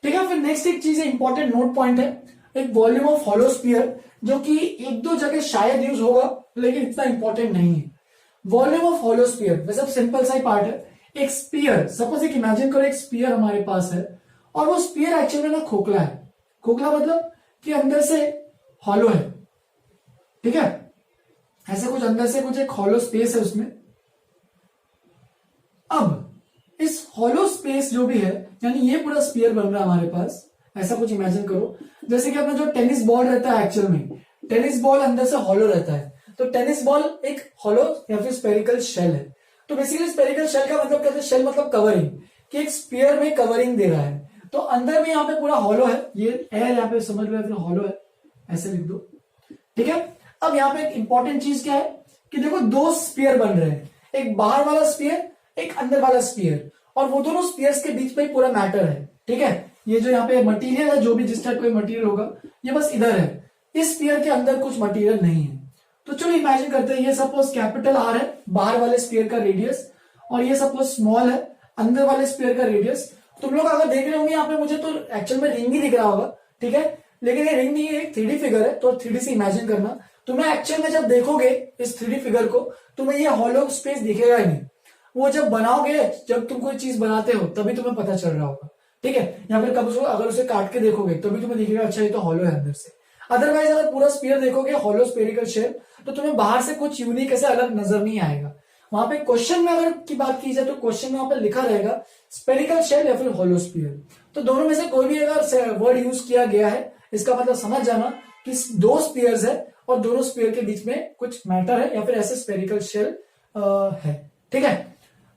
ठीक है। फिर नेक्स्ट एक चीज है, इंपॉर्टेंट नोट पॉइंट है, एक वॉल्यूम ऑफ हॉलो स्फीयर, जो कि एक दो जगह शायद यूज होगा लेकिन इतना इंपॉर्टेंट नहीं है। वॉल्यूम ऑफ हॉलो स्फीयर वैसे सिंपल सा ही पार्ट है, एक स्फीयर, सपोज एक इमेजिन करो एक स्फीयर हमारे पास है, और वो स्फीयर एक्चुअली में ना खोखला है, खोखला मतलब कि अंदर से हॉलो है, ठीक है, ऐसे कुछ अंदर से कुछ एक हॉलो स्पेस है उसमें। अब इस हॉलो स्पेस जो भी है, यानी ये पूरा स्फीयर बन रहा है हमारे पास, ऐसा कुछ इमेजिन करो जैसे कि अपना जो टेनिस बॉल रहता है, एक्चुअल में टेनिस बॉल अंदर से हॉलो रहता है, तो टेनिस बॉल एक हॉलो या फिर स्पेरिकल शेल है। तो बेसिकली स्पेरिकल शेल का मतलब कहते हैं, शेल मतलब कवरिंग, कि एक स्फीयर में कवरिंग दे रहा है, तो अंदर में यहाँ पे पूरा हॉलो है, ये एयर यहाँ पे समझ लो या फिर हॉलो है, ऐसे लिख दो, ठीक है। अब यहाँ पे एक इंपॉर्टेंट चीज क्या है कि देखो दो स्फीयर बन रहे हैं, एक बाहर वाला स्फीयर, एक अंदर वाला स्फीयर, और वो दोनों स्फीयर्स के बीच में ही पूरा मैटर है, ठीक है। ये जो यहाँ पे मटेरियल है, जो भी जिस टाइप का मटेरियल होगा, ये बस इधर है, इस स्फीयर के अंदर कुछ मटेरियल नहीं है। तो चलो इमेजिन करते हैं, ये सपोज कैपिटल आर है बाहर वाले स्फीयर का रेडियस, और ये सपोज स्मॉल है अंदर वाले स्फीयर का रेडियस। तुम लोग अगर देख रहे होंगे यहाँ पे, मुझे तो एक्चुअल में रिंग ही दिख रहा होगा, ठीक है, लेकिन ये रिंग नहीं है, एक 3D फिगर है, तो 3D से इमेजिन करना। तुम्हें एक्चुअल में जब देखोगे इस 3D फिगर को, तुम्हें ये हॉलो स्पेस दिखेगा ही नहीं। वो जब बनाओगे, जब तुम कोई चीज बनाते हो तभी तुम्हें पता चल रहा होगा, ठीक है। या फिर कब अगर उसे काट के देखोगे तभी तुम्हें दिखेगा अच्छा ये तो हॉलो है अंदर से। अदरवाइज अगर पूरा स्फीयर देखोगे हॉलो स्फेरिकल शेप, तो तुम्हें बाहर से कुछ यूनिक ऐसे अलग नजर नहीं आएगा। वहां पे क्वेश्चन में अगर की बात की जाए तो क्वेश्चन में वहां पे लिखा रहेगा स्फेरिकल शेल या फिर हॉलो स्फीयर। तो दोनों में से कोई भी अगर वर्ड यूज किया गया है, इसका मतलब समझ जाना कि दो स्फीयर्स है और दोनों स्फीयर के बीच में कुछ मैटर है या फिर ऐसे स्फेरिकल शेल है, ठीक है।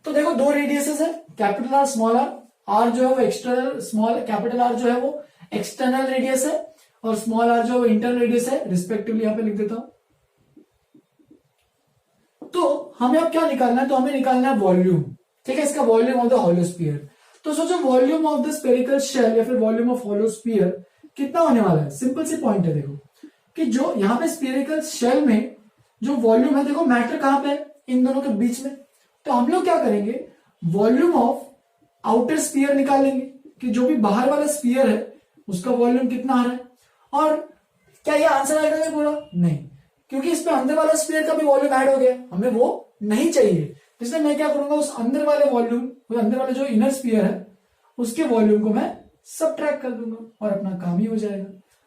तो देखो दो रेडियसेस है, capital R small R. R जो है वो एक्सटर्नल, स्मॉल कैपिटल आर जो है वो एक्सटर्नल रेडियस है और स्मॉल आर जो इंटरनल रेडियस है, रिस्पेक्टिवली यहां पे लिख देता हूं। तो हमें अब क्या निकालना है, तो हमें निकालना है वॉल्यूम, ठीक है, इसका volume of the hollow sphere. तो सोचो volume of the spherical shell या फिर वॉल्यूम ऑफ हॉलो स्फीयर कितना होने वाला है। सिंपल सी पॉइंट है, देखो कि जो यहाँ पे स्फेरिकल शेल में जो वॉल्यूम है, देखो मैटर कहां पे है, इन दोनों के बीच में। तो हम लोग क्या करेंगे, वॉल्यूम ऑफ आउटर स्फीयर निकालेंगे कि जो भी बाहर वाला स्फीयर है उसका वॉल्यूम कितना आ रहा है। और क्या ये आंसर आएगा पूरा? नहीं, क्योंकि इसमें अंदर वाला स्फीयर का भी वॉल्यूम ऐड हो गया, हमें वो नहीं चाहिए। इसलिए मैं क्या करूंगा, उस अंदर वाले वॉल्यूम, अंदर वाले जो इनर स्फीयर है उसके वॉल्यूम को मैं सबट्रैक्ट कर दूंगा और अपना काम ही हो जाएगा।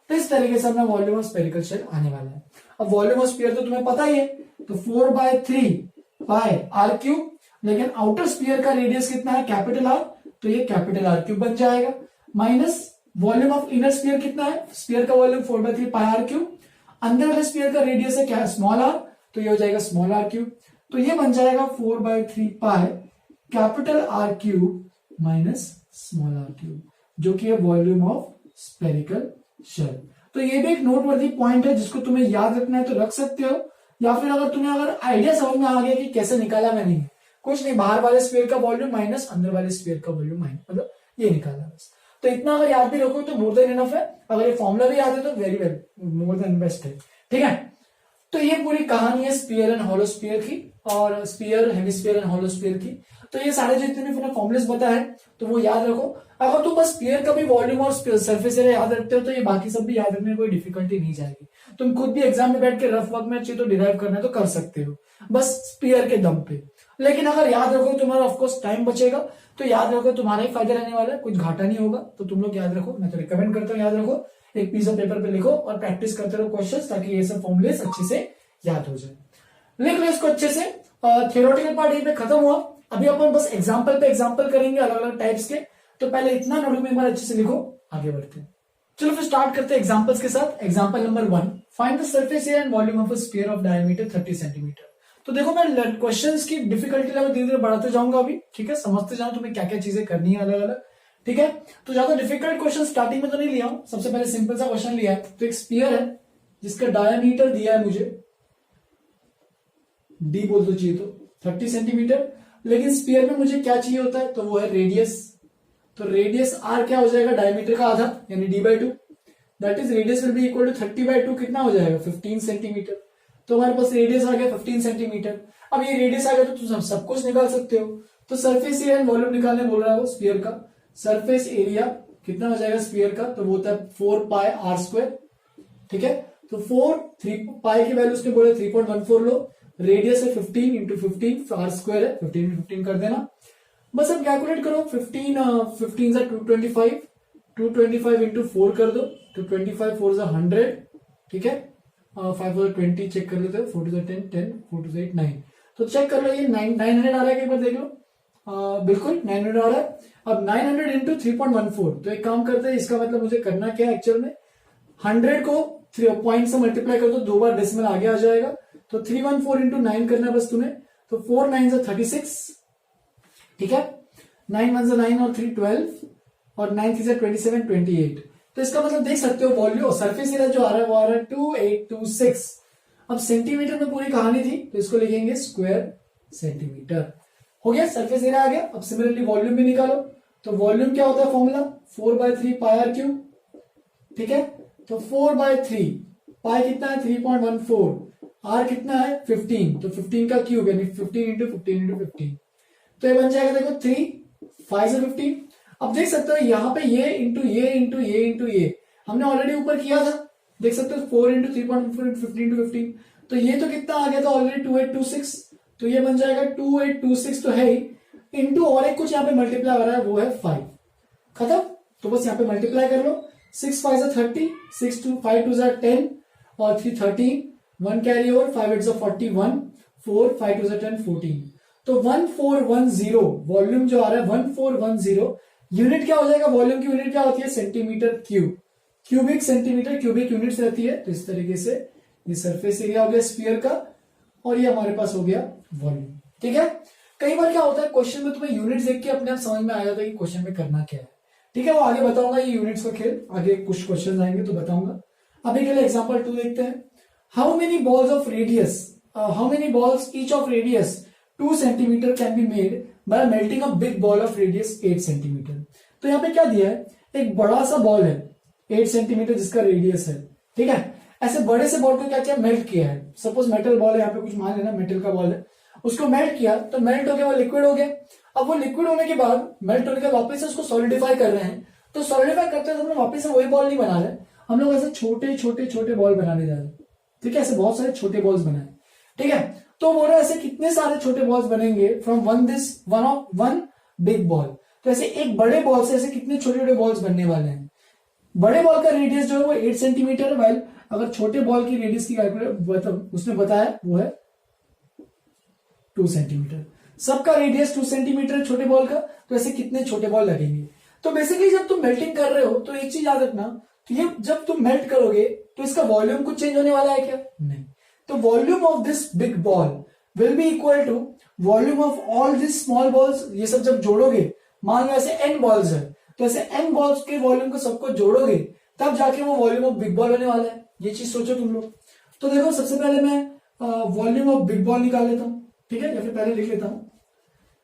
तो इस तरीके से अपना वॉल्यूम ऑफ स्फेरिकल शेल आने वाला है। अब वॉल्यूम ऑफ स्फीयर तो तुम्हें पता ही है, तो 4/3 पाई आर क्यूब, लेकिन आउटर स्फीयर का रेडियस कितना है, कैपिटल आर, तो ये कैपिटल आर क्यूब बन जाएगा, minus volume of inner sphere कितना है, स्फीयर का वॉल्यूम 4/3 पाई आर क्यूब, अंदर वाले स्फीयर का रेडियस है क्या, स्मॉल आर, तो ये हो जाएगा स्मॉल आर क्यूब। तो ये बन जाएगा 4/3 pi capital R cube minus small R cube, जो कि है वॉल्यूम ऑफ स्फेरिकल शेल। तो ये भी एक नोटवर्दी पॉइंट है जिसको तुम्हें याद रखना है तो रख सकते हो, या फिर अगर तुम्हें अगर आइडिया समझ में आ गया कि कैसे निकाला मैंने, कुछ नहीं, बाहर वाले स्फीयर का वॉल्यूम माइनस अंदर वाले स्फीयर का वॉल्यूम माइनस, मतलब ये निकालना बस। तो इतना अगर याद भी रखो तो मोर देन इनफ है, अगर ये फॉर्मूला भी याद है तो very well, more than best है, ठीक है। तो ये पूरी कहानी है स्फीयर एंड हॉलो स्फीयर की, और sphere, hemisphere and hollow sphere की। तो ये सारे जितने भी मैंने फॉर्मुलेस बताए तो वो याद रखो। अगर तुम बस स्फीयर का भी वॉल्यूम और सरफेस एरिया याद रखते हो तो ये बाकी सब भी याद रखने में कोई डिफिकल्टी नहीं जाएगी। तुम खुद भी एग्जाम में बैठ के रफ वर्क में चाहिए तो डिराइव करना है तो कर सकते हो, बस स्फीयर के दम पे। लेकिन अगर याद रखो, तुम्हारा ऑफकोर्स टाइम बचेगा, तो याद रखो तुम्हारा ही फायदा रहने वाला है, कुछ घाटा नहीं होगा। तो तुम लोग याद रखो, मैं तो रिकमेंड करता हूँ याद रखो, एक पीस ऑफ पेपर पे लिखो और प्रैक्टिस करते रहो क्वेश्चंस, ताकि ये सब फॉर्मुलेस अच्छे से याद हो जाए। लिख लो इसको अच्छे से। थियोरेटिकल पार्ट यहीं पे खत्म हुआ। अभी अपन बस एग्जाम्पल पे एग्जाम्पल करेंगे अलग अलग टाइप्स के। तो पहले इतना नोट में एक बार अच्छे से लिखो, आगे बढ़ते हैं। चलो फिर स्टार्ट करते हैं एग्जाम्पल्स के साथ। Example number 1, find the surface area and volume of a sphere of diameter 30 centimetre. तो देखो मैं क्वेश्चंस की डिफिकल्टी लेवल धीरे धीरे बढ़ाते जाऊंगा अभी, ठीक है, समझते जाओ तुम्हें क्या क्या चीजें करनी है अलग अलग, ठीक है। तो ज्यादा डिफिकल्ट क्वेश्चन स्टार्टिंग में तो नहीं लिया हूं, सबसे पहले सिंपल सा क्वेश्चन लिया है। तो एक स्फीयर है जिसका डायमीटर दिया है मुझे, डी बोल दो चाहिए तो 30 सेंटीमीटर, लेकिन स्फीयर में मुझे क्या चाहिए होता है, तो वो है रेडियस। तो रेडियस आर क्या हो जाएगा, डायमीटर का आधा यानी d/2, that is radius will be equal to 30/2, कितना हो जाएगा 15 सेंटीमीटर। तो हमारे पास रेडियस आ गया 15 सेंटीमीटर। अब ये रेडियस आ गया तो तुम सब कुछ निकाल सकते हो। तो सरफेस एरिया एंड वॉल्यूम निकालने बोल रहा है वो स्फीयर का। सरफेस एरिया कितना हो जाएगा स्फीयर का, तो वो होता है 4 पाई आर स्क्वायर, ठीक है। तो 3 पाई की वैल्यू उसने बोले 3.14 लो, रेडियस है 15 इंटू 15, आर स्क्वायर है 15 15 कर देना। बस अब कैलकुलेट करो, 15 से 225, 225 इंटू 4 कर दो, तो 25 4 से 100, ठीक है। 5 और 20 चेक कर लेते हैं, 4 से 10, 10 4 से 8 9, तो चेक कर लो ये 900 आ रहा है, एक बार देख लो। बिल्कुल 900 आ रहा है। अब 900 इंटू 3.14, तो एक काम करते हैं, इसका मतलब मुझे करना क्या है एक्चुअल में, 100 को 3 पॉइंट से मल्टीप्लाई कर दो, 2 बार डेसिमल आगे आ जाएगा। तो 314 इंटू 9 करना है बस तुम्हें, तो 4 9 से 36, ठीक है। 9 1 से 9 और 3 12 और 9 3 से 27 28। तो इसका मतलब देख सकते हो वॉल्यूम सरफेस एरिया जो आ रहा है वो आ रहा है 2826। अब सेंटीमीटर में पूरी कहानी थी तो इसको लिखेंगे स्क्वायर सेंटीमीटर। हो गया, सरफेस एरिया आ गया। अब सिमिलरली वॉल्यूम भी निकालो। तो वॉल्यूम क्या होता है फॉर्मूला, 4/3 पाई आर क्यूब, ठीक है। तो 4/3 पाई कितना है 3.14, आर कितना है 15, तो 15 का क्यूब यानी 15 इंटू 15 इंटू 15, तो ये बन जाएगा देखो 3 5 से 15। अब देख सकते हो यहाँ पे ये इंटू ये इंटू ये इंटू ये हमने ऑलरेडी ऊपर किया था, देख सकते हो 4 इंटू 3.15 15 इंटू 15, तो ये तो कितना आ गया था ऑलरेडी 2826, तो ये बन जाएगा 2826 तो है ही, इंटू और एक कुछ यहाँ पे मल्टीप्लाई हो रहा है वो है 5, खत्म। तो बस यहाँ पे मल्टीप्लाई कर लो, 6 5 से 30, 6 2 5 2 से 10 और 3 13, 1 कैरी ओवर, 5 8 से 41, 4 5 2 से 10 14, तो 1410 वॉल्यूम जो आ रहा है 1410 यूनिट क्या हो जाएगा, वॉल्यूम की यूनिट क्या होती है centimetre cube, cubic centimetre cubic units रहती है। तो इस तरीके से ये सरफेस एरिया हो गया स्फीयर का और ये हमारे पास हो गया वॉल्यूम, ठीक है। कई बार क्या होता है क्वेश्चन में तुम्हें यूनिट्स देख के अपने आप समझ में आ जाता है कि क्वेश्चन में करना क्या है, ठीक है। वो आगे बताऊंगा ये यूनिट्स का खेल, आगे कुछ क्वेश्चन आएंगे तो बताऊंगा। अभी के लिए एग्जांपल 2 देखते हैं। How many balls of radius, how many balls each of radius 2 centimetre can be made by melting a big ball of radius 8 centimetre. तो यहाँ पे क्या दिया है, एक बड़ा सा बॉल है 8 सेंटीमीटर जिसका रेडियस है, ठीक है। ऐसे बड़े से बॉल को क्या किया, मेल्ट किया है। सपोज मेटल बॉल है, यहाँ पे कुछ मान लेना मेटल का बॉल है, उसको मेल्ट किया तो मेल्ट हो गया, वो लिक्विड हो गया। अब वो लिक्विड होने के बाद मेल्ट होने के बाद वापस से उसको सॉलिडिफाई कर रहे हैं, तो सॉलिडिफाई करते हैं तो हम लोग वापस से वही बॉल नहीं बना रहे, हम लोग ऐसे छोटे छोटे छोटे बॉल बनाने जा रहे हैं, ठीक है। ऐसे बहुत सारे छोटे बॉल्स बनाए, ठीक है। तो बोल रहे ऐसे कितने सारे छोटे बॉल्स बनेंगे फ्रॉम वन बिग बॉल, तो ऐसे एक बड़े बॉल से ऐसे कितने छोटे छोटे बॉल्स बनने वाले हैं। बड़े बॉल का रेडियस जो है वो 8 सेंटीमीटर है, वाइल अगर छोटे बॉल की रेडियस की कैलकुलेट उसने बताया वो है 2 सेंटीमीटर। सबका रेडियस 2 सेंटीमीटर है छोटे बॉल का, तो ऐसे कितने छोटे बॉल लगेंगे। तो बेसिकली जब तुम मेल्टिंग कर रहे हो तो एक चीज याद रखना, तो ये जब तुम मेल्ट करोगे तो इसका वॉल्यूम कुछ चेंज होने वाला है क्या, नहीं। तो volume of this big ball will be equal to volume of all this small balls. ये सब जब जोड़ोगे, मान लो ऐसे n बॉल्स है, तो ऐसे n बॉल्स के वॉल्यूम को सबको जोड़ोगे तब जाके वो वॉल्यूम ऑफ बिग बॉल होने वाला है। ये चीज सोचो तुम लोग। तो देखो सबसे पहले मैं वॉल्यूम ऑफ बिग बॉल निकाल लेता हूं, ठीक है, या फिर पहले लिख लेता हूं।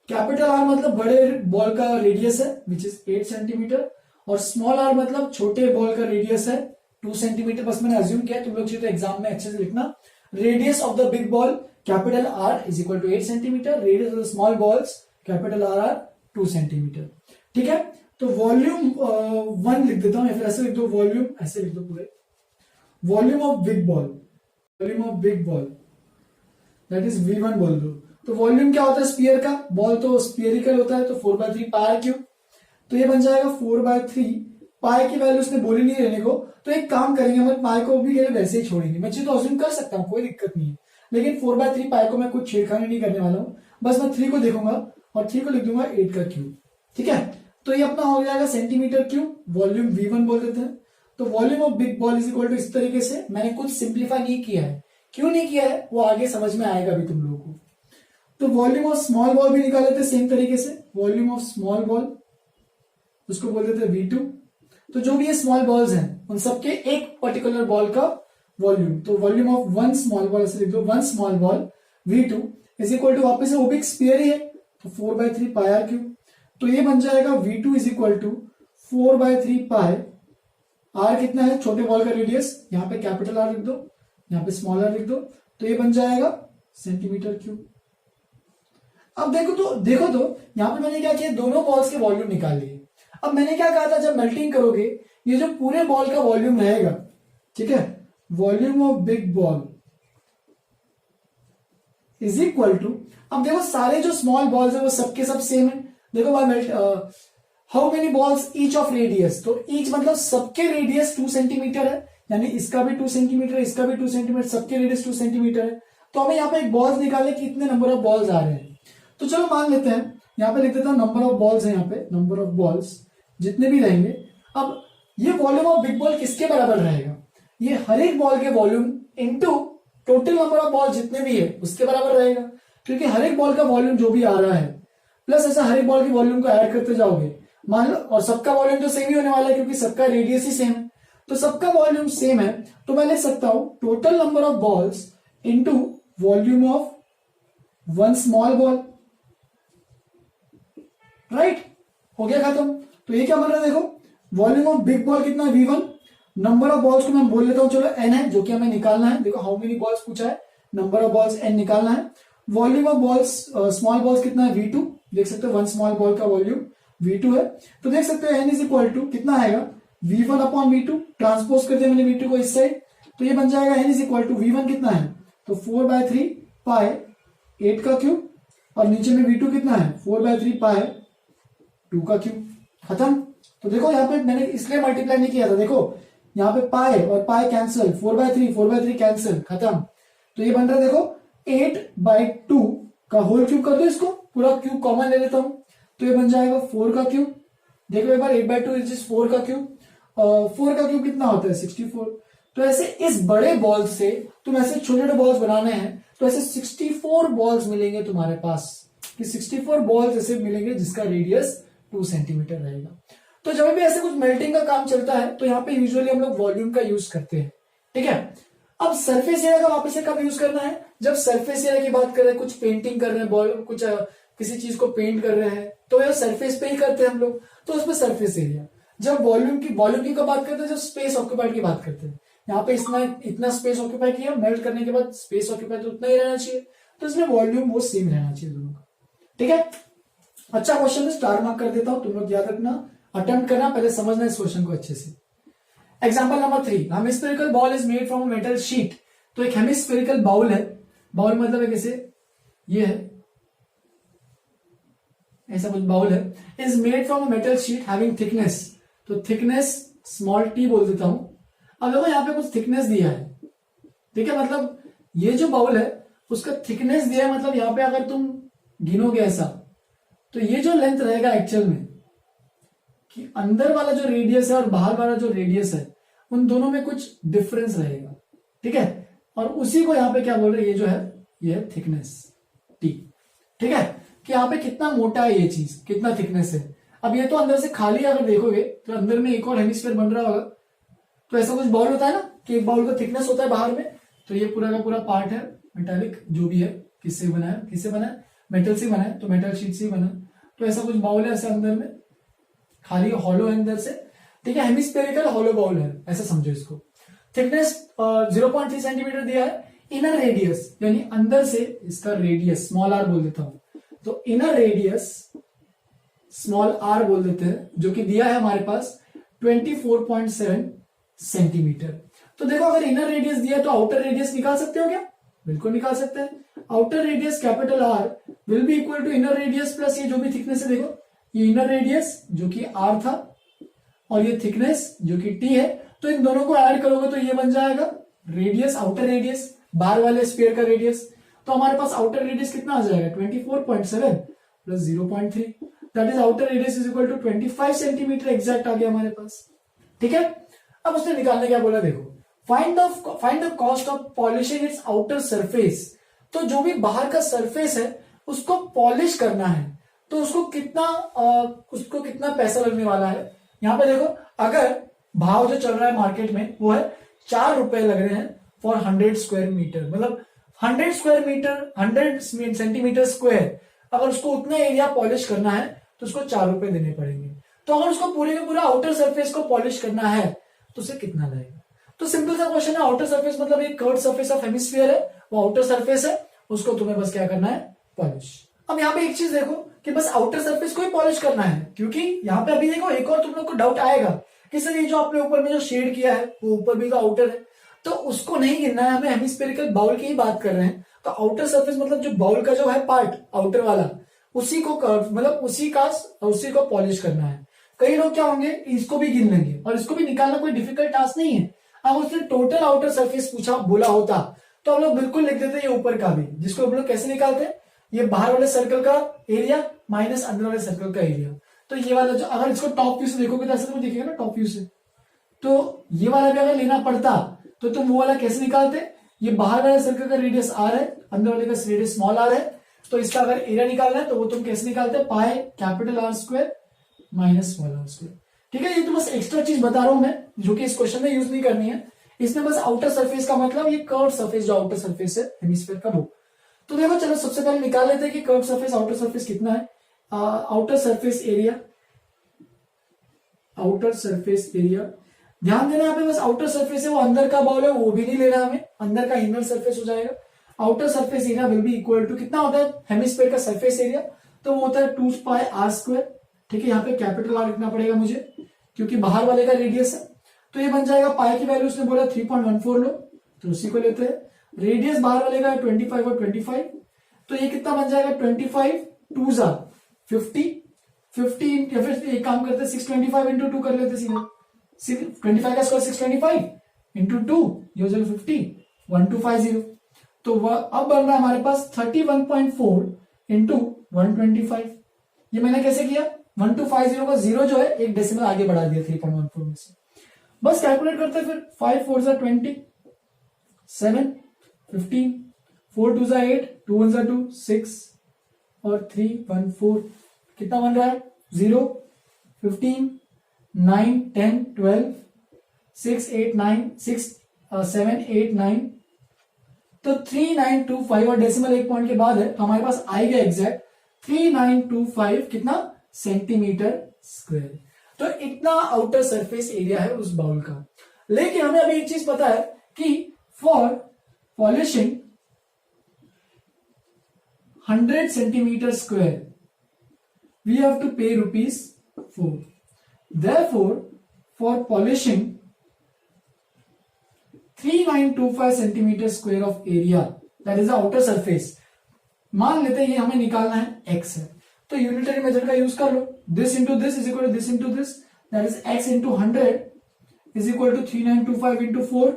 कैपिटल आर मतलब बड़े बॉल का रेडियस है विच इज 8 सेंटीमीटर, और स्मॉल आर मतलब छोटे बॉल का रेडियस है 2 सेंटीमीटर। बस मैंने अज्यूम किया, तुम लोग चाहिए तो एग्जाम में अच्छे से लिखना। Radius of the big ball capital R is equal to 8 centimetre, radius of the small balls capital R 2 centimetre, ठीक है। तो वॉल्यूम 1 लिख देता हूं, या फिर ऐसे लिख दो, वॉल्यूम ऐसे लिख दो पूरे, volume of big ball, volume of big ball that is V1 बोल दो। तो वॉल्यूम क्या होता है स्पीयर का, बॉल तो स्पीयरिकल होता है, तो 4/3 पाई क्यूब, तो ये बन जाएगा 4/3 पाई की वैल्यू उसने बोली नहीं रहने को, तो एक काम करेंगे हम पाई को भी वैसे ही छोड़ेंगे। मैं चीज तो अज्यूम कर सकता हूँ, कोई दिक्कत नहीं है, लेकिन 4/3 पाई को मैं कुछ छेड़खानी नहीं करने वाला हूँ, बस मैं 3 को देखूंगा और 3 को लिख दूंगा 8 का क्यूब, ठीक है। तो ये अपना हो जाएगा सेंटीमीटर क्यूब, वॉल्यूम V1 बोल देते हैं। तो volume of big ball is equal to इस तरीके से, मैंने कुछ सिंप्लीफाई नहीं किया है, क्यों नहीं किया है वो आगे समझ में आएगा अभी तुम लोगों को। तो वॉल्यूम ऑफ स्मॉल बॉल भी निकाल लेते सेम तरीके से, वॉल्यूम ऑफ स्मॉल बॉल उसको बोल देते हैं V2। तो जो भी ये स्मॉल बॉल्स हैं उन सबके एक पर्टिकुलर बॉल का वॉल्यूम, तो वॉल्यूम ऑफ 1 स्मॉल बॉल ऐसे लिख दो, 1 small ball V2 is equal to, वापस से वो भी स्फीयर ही है तो 4/3 पाई आर क्यूब। तो ये बन जाएगा V2 is equal to 4/3 pi, R कितना है छोटे बॉल का रेडियस, यहाँ पे कैपिटल आर लिख दो, यहाँ पे स्मॉल आर लिख दो, तो ये बन जाएगा सेंटीमीटर क्यूब। अब देखो तो यहाँ पे मैंने क्या किया, दोनों बॉल्स के वॉल्यूम निकाल लिए। अब मैंने क्या कहा था, जब मेल्टिंग करोगे ये जो पूरे बॉल का वॉल्यूम रहेगा, ठीक है, volume of big ball is equal to, अब देखो सारे जो स्मॉल बॉल्स है वो सबके सब सेम है। देखो how many balls each of radius, तो ईच मतलब सबके रेडियस 2 सेंटीमीटर है, यानी इसका भी 2 सेंटीमीटर, इसका भी 2 सेंटीमीटर, सबके रेडियस 2 सेंटीमीटर है। तो हमें यहाँ पे एक बॉल्स निकाले कितने नंबर ऑफ बॉल्स आ रहे हैं, तो चलो मान लेते हैं, यहाँ पे लिख देता हूं नंबर ऑफ बॉल्स है, यहाँ पे नंबर ऑफ बॉल्स जितने भी रहेंगे। अब ये वॉल्यूम ऑफ बिग बॉल किसके बराबर रहेगा, ये हर एक बॉल के volume into total number of ball जितने भी है उसके बराबर रहेगा, क्योंकि हर एक बॉल का वॉल्यूम जो भी आ रहा है प्लस ऐसा हर एक बॉल के वॉल्यूम को ऐड करते जाओगे, मान लो, और सबका वॉल्यूम तो सेम ही होने वाला है क्योंकि सबका रेडियस ही सेम है, तो सबका वॉल्यूम सेम है, तो मैं लिख सकता हूं total number of balls into volume of 1 small ball, right, हो गया खत्म। तो ये क्या बन रहा है देखो, वॉल्यूम ऑफ बिग बॉल कितना है V1। नंबर ऑफ बॉल्स को मैं बोल लेता हूं, चलो n है, जो कि हमें निकालना है। देखो हाउ मेनी बॉल्स पूछा है, नंबर ऑफ बॉल्स n निकालना है। Volume of balls small balls कितना है V2, देख सकते हो वन स्मॉल बॉल का वॉल्यूम V2 है। तो देख सकते हो n इज इक्वल टू कितना आएगा V1 अपॉन V2, ट्रांसपोज कर दिया मैंने V2 को इस साइड, तो ये बन जाएगा n is equal to V1 कितना है तो 4/3 पाई 8 का क्यूब, और नीचे में V2 कितना है 4/3 पाई 2 का क्यूब। खत्म। तो देखो यहाँ पे मैंने इसलिए मल्टीप्लाई नहीं किया था, देखो यहाँ पे पाई और पाई कैंसिल, 4/3 कैंसिल, खत्म। तो ये बन रहा है देखो 8/2 का होल क्यूब कर दो, इसको पूरा क्यूब कॉमन ले लेता हूं, तो ये बन जाएगा 4 का क्यूब। देखो एक बार 8/2 इज 4 का क्यूब, 4 का क्यूब कितना होता है 64। तो ऐसे इस बड़े बॉल से तुम ऐसे छोटे छोटे बॉल्स बनाने हैं, तो ऐसे 64 बॉल्स मिलेंगे तुम्हारे पास, कि 64 बॉल्स ऐसे मिलेंगे जिसका रेडियस 2 सेंटीमीटर रहेगा। तो जब भी ऐसे कुछ मेल्टिंग का काम चलता है तो यहाँ पे यूजुअली हम लोग वॉल्यूम का यूज करते हैं, ठीक है। अब सरफेस एरिया का वापस से कब यूज करना है, जब सरफेस एरिया की बात कर रहे हैं, कुछ पेंटिंग कर रहे हैं, बॉल कुछ किसी चीज को पेंट कर रहे हैं, तो यह सरफेस पे ही करते हैं हम लोग, तो उसमें सरफेस एरिया। जब वॉल्यूम की कब बात करते हैं, जब स्पेस ऑक्यूपाइड की बात करते हैं, यहाँ पे इतना स्पेस ऑक्यूपाई किया, मेल्ट करने के बाद स्पेस ऑक्यूपाई तो उतना ही रहना चाहिए, तो इसमें वॉल्यूम वो सेम रहना चाहिए दोनों का, ठीक है। अच्छा क्वेश्चन है, स्टार मार्क कर देता हूं, तुम लोग याद रखना, अटेम्प्ट करना, पहले समझना इस क्वेश्चन को अच्छे से। Example number 3, hemispherical ball is made from metal sheet. तो एक हेमिस्फेरिकल बाउल है, बाउल मतलब है कैसे, ये है ऐसा कुछ बाउल है, is made from metal sheet having thickness, तो थिकनेस स्मॉल टी बोल देता हूं। अब देखो यहाँ पे कुछ थिकनेस दिया है, ठीक है, मतलब ये जो बाउल है उसका थिकनेस दिया है, मतलब यहाँ पे अगर तुम गिनोगे ऐसा, तो ये जो लेंथ रहेगा एक्चुअल में, कि अंदर वाला जो रेडियस है और बाहर वाला जो रेडियस है, उन दोनों में कुछ डिफरेंस रहेगा, ठीक है। और उसी को यहाँ पे क्या बोल रहे हैं, ये जो है ये है थिकनेस टी, ठीक है, कि यहाँ पे कितना मोटा है ये चीज, कितना थिकनेस है। अब ये तो अंदर से खाली अगर देखोगे तो अंदर में एक और हेमिस्फीयर बन रहा होगा, तो ऐसा कुछ बाउल होता है ना, कि एक बाउल का थिकनेस होता है बाहर में, तो ये पूरा का पूरा पार्ट है मेटालिक, जो भी है, किससे बना है, मेटल से बना है, तो मेटल शीट से बना, तो ऐसा कुछ बाउल है ऐसे अंदर में, खाली हॉलो है अंदर से, ठीक है, हेमिस्फेरिकल हॉलो बाउल है, ऐसा समझो इसको। थिकनेस 0.3 सेंटीमीटर दिया है। इनर रेडियस यानी अंदर से इसका रेडियस स्मॉल आर बोल देता हूं, तो इनर रेडियस स्मॉल आर बोल देते हैं, जो कि दिया है हमारे पास 24.7 सेंटीमीटर। तो देखो अगर इनर रेडियस दिया है तो आउटर रेडियस निकाल सकते हो क्या, बिल्कुल निकाल सकते हैं। Outer radius capital R will be equal to inner radius plus ये जो भी थिकनेस है, देखो ये इनर रेडियस जो कि आर था और ये थिकनेस जो कि टी है, तो इन दोनों को ऐड करोगे तो ये बन जाएगा रेडियस, आउटर रेडियस, बाहर वाले स्फीयर का रेडियस। तो हमारे पास आउटर रेडियस कितना आ जाएगा 24.7 plus 0.3, that is outer radius is equal to 25 centimetre exact आ गया हमारे पास, ठीक है। अब उसने निकालने क्या बोला, देखो find the cost of polishing it's outer surface. तो जो भी बाहर का सरफेस है उसको पॉलिश करना है, तो उसको कितना पैसा लगने वाला है। यहां पे देखो अगर भाव जो चल रहा है मार्केट में वो है 4 रुपए लग रहे हैं फॉर 100 स्क्वायर मीटर, मतलब 100 स्क्वायर मीटर 100 सेंटीमीटर स्क्वायर, अगर उसको उतना एरिया पॉलिश करना है तो उसको 4 रुपए देने पड़ेंगे। तो अगर उसको पूरे का पूरा आउटर सरफेस को पॉलिश करना है तो उसे कितना लगेगा। तो सिंपल सा क्वेश्चन है, आउटर सरफेस मतलब एक कर्व सरफेस ऑफ हेमिस्फीयर है, वो आउटर सरफेस है, उसको तुम्हें बस क्या करना है पॉलिश। अब यहाँ पे एक चीज देखो कि बस आउटर सरफेस को ही पॉलिश करना है, क्योंकि यहाँ पे अभी देखो एक और तुम लोग को डाउट आएगा कि सर ये जो आपने ऊपर में जो शेड किया है वो ऊपर भी तो आउटर है, तो उसको नहीं गिनना है, हमें हेमिस्फेरिकल बाउल की ही बात कर रहे हैं। तो आउटर सरफेस मतलब जो बाउल का जो है पार्ट आउटर वाला, उसी को मतलब उसी को पॉलिश करना है। कई लोग क्या होंगे इसको भी गिन लेंगे, और इसको भी निकालना कोई डिफिकल्ट टास्क नहीं है। अब उसने टोटल आउटर सरफेस पूछा बोला होता तो हम लोग बिल्कुल लिख देते ये ऊपर का भी, जिसको हम लोग कैसे निकालते हैं, ये बाहर वाले सर्कल का एरिया माइनस अंदर वाले सर्कल का एरिया। तो ये वाला जो अगर इसको टॉप व्यू से देखोगे तो ऐसा तो दिखेगा ना टॉप व्यू से, तो ये वाला भी अगर लेना पड़ता तो तुम वो वाला कैसे निकालते, ये बाहर वाले सर्कल का रेडियस आर है, अंदर वाले का रेडियस स्मॉल आर है, तो इसका अगर एरिया निकालना है तो वो तुम कैसे निकालते हैं, pi capital R square minus small R square, ठीक है। ये तो बस एक्स्ट्रा चीज बता रहा हूं मैं, जो कि इस क्वेश्चन में यूज नहीं करनी है। इसमें बस आउटर सरफेस का मतलब ये कर्व सरफेस जो आउटर सरफेस है हेमिस्फीयर का वो। तो देखो चलो सबसे पहले निकाल लेते हैं कि कर्व सरफेस आउटर सरफेस कितना है। Outer surface area outer surface area. ध्यान देना यहाँ पे बस आउटर सरफेस है, वो अंदर का बॉल है वो भी नहीं लेना हमें, अंदर का इनर सरफेस हो जाएगा। Outer surface area will be equal to कितना होता है हेमिस्फीयर का सरफेस एरिया, तो वो होता है 2 पाई आर स्क्वायर। ठीक है, यहाँ पे कैपिटल आर लिखना पड़ेगा मुझे क्योंकि बाहर वाले का रेडियस है। तो ये बन जाएगा पाई की वैल्यू उसने बोला 3.14 लो, तो उसी को लेते हैं। रेडियस बाहर वाले का है 25 और 25, तो ये कितना बन जाएगा 25 2 जा 50 50, या फिर एक काम करते हैं 625 इंटू 2 कर लेते सीधे। 25 का स्क्वायर 625 इंटू 2, ये हो जाएगा 50 1250। तो वह अब बन रहा है हमारे पास 31.4 इंटू 125। ये मैंने कैसे किया 1250 का जीरो जो है एक डेसिमल आगे बढ़ा दिया 3.14 में से। बस कैलकुलेट करते हैं फिर 5 4 जा 20, 7 15, 4 2 जा 8, 2 1 जा 2 6 और 3 1 4, कितना बन रहा है 0 15 9 10 12 6 8 9 6 7 8 9, तो 3925 और डेसिमल एक पॉइंट के बाद है तो हमारे पास आएगा एग्जैक्ट 3925 कितना सेंटीमीटर स्क्वायर। तो इतना आउटर सरफेस एरिया है उस बाउल का। लेकिन हमें अभी एक चीज पता है कि for polishing 100 centimetre square we have to pay ₹4. Therefore, for polishing 3925 centimeter square of area, that is the outer surface, मान लेते हैं ये हमें निकालना है x है, तो यूनिटरी मेथड का यूज कर लो। This into this is equal to this into this, that is x into 100 is equal to 3925 into 4।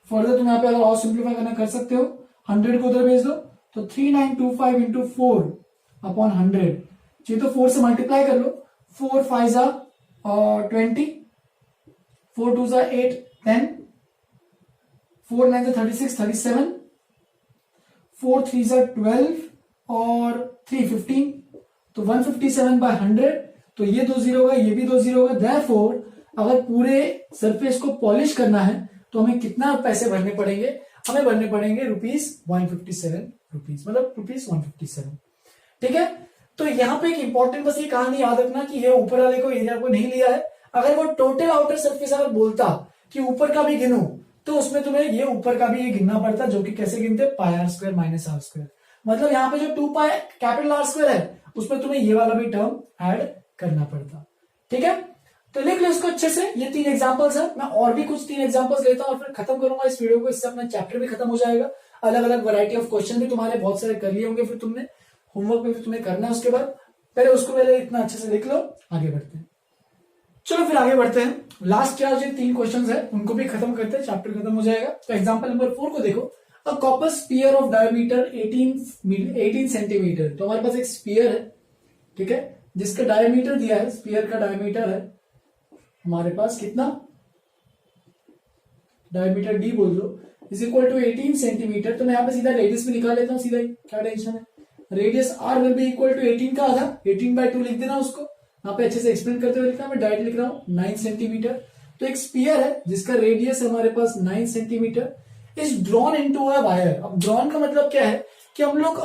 Further तुम यहाँ पे अगर और सिंप्लीफाई करना कर सकते हो, 100 को उधर भेज दो, तो 3925 इंटू 4 अपॉन 100, चाहिए तो 4 से मल्टीप्लाई कर लो। 4 5 जा 20, 4 2 जा 8 10, 4 9 जा 36 37, 4 3 जा 12 और 3 15, तो 157 बाय 100, तो ये 2 जीरो होगा, ये भी 2 जीरो होगा। देयरफॉर अगर पूरे सरफेस को पॉलिश करना है तो हमें कितना पैसे भरने पड़ेंगे, हमें भरने पड़ेंगे ₹157, मतलब ₹157। ठीक है, तो यहां पे एक इंपॉर्टेंट बस ये कहानी याद रखना कि ये ऊपर वाले को एरिया को नहीं लिया है। अगर वो टोटल आउटर सरफेस अगर बोलता कि ऊपर का भी गिनो, तो उसमें तुम्हें ये ऊपर का भी ये गिनना पड़ता, जो कि कैसे गिनते pi R square minus R square. मतलब यहाँ पे जो 2 पाई कैपिटल आर स्क्वायर है उसमें तुम्हें ये वाला भी टर्म ऐड करना पड़ता। ठीक है, तो लिख लो इसको अच्छे से। ये 3 एग्जांपल्स है, मैं और भी कुछ 3 एग्जांपल्स लेता हूं और फिर खत्म करूंगा इस वीडियो को। इससे अपना चैप्टर भी खत्म हो जाएगा। अलग अलग वैरायटी ऑफ क्वेश्चन भी तुम्हारे बहुत सारे कर लिए होंगे, फिर तुमने होमवर्क में भी तुम्हें करना है उसके बाद। पहले उसको पहले इतना अच्छे से लिख लो, आगे बढ़ते हैं। चलो फिर आगे बढ़ते हैं। लास्ट चार जो 3 क्वेश्चन है उनको भी खत्म करते हैं, चैप्टर खत्म हो जाएगा। तो एग्जाम्पल नंबर 4 को देखो। A copper sphere of diameter 18 centimetre. तो हमारे पास एक स्पीयर है, ठीक है, जिसका डायमीटर दिया है, स्पीयर का डायमीटर है हमारे पास कितना, डायमीटर डी बोल दो, इज इक्वल टू 18 सेंटीमीटर। तो मैं यहाँ पे सीधा रेडियस भी निकाल लेता हूँ सीधा, क्या टेंशन है। Radius are will be equal to 18 का आधा, 18/2 लिख देना उसको। यहाँ पे अच्छे से एक्सप्लेन करते हुए लिखना, मैं डायरेक्ट लिख रहा हूँ 9 सेंटीमीटर। तो एक स्पीयर है जिसका रेडियस है हमारे पास 9 centimetre, is drawn into a wire. अब ड्रॉन का मतलब क्या है कि हम लोग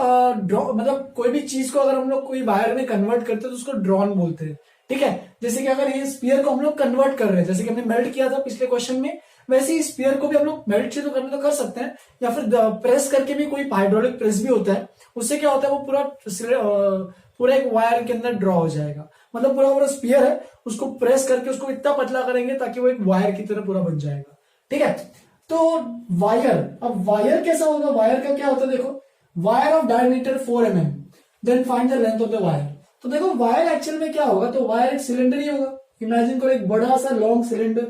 मतलब कोई भी चीज को अगर हम लोग कोई वायर में कन्वर्ट करते हैं तो उसको ड्रॉन बोलते हैं। ठीक है, जैसे कि अगर ये स्पीयर को हम लोग कन्वर्ट कर रहे हैं, जैसे कि हमने मेल्ट किया था पिछले क्वेश्चन में, वैसे ही स्पीयर को भी हम लोग मेल्ट तो करने तो कर सकते हैं, या फिर प्रेस करके भी, कोई हाइड्रोलिक प्रेस भी होता है, उससे क्या होता है वो पूरा एक वायर के अंदर ड्रॉ हो जाएगा। मतलब पूरा स्पीयर है, उसको प्रेस करके उसको इतना पतला करेंगे ताकि वो एक वायर की तरह पूरा बन जाएगा। ठीक है, तो वायर, अब वायर कैसा होगा, वायर का क्या होता है देखो, wire of diameter 4 mm, then find the length of the wire. तो देखो वायर एक्चुअल में क्या होगा, तो वायर एक सिलेंडर ही होगा। इमेजिन करो एक बड़ा सा लॉन्ग सिलेंडर,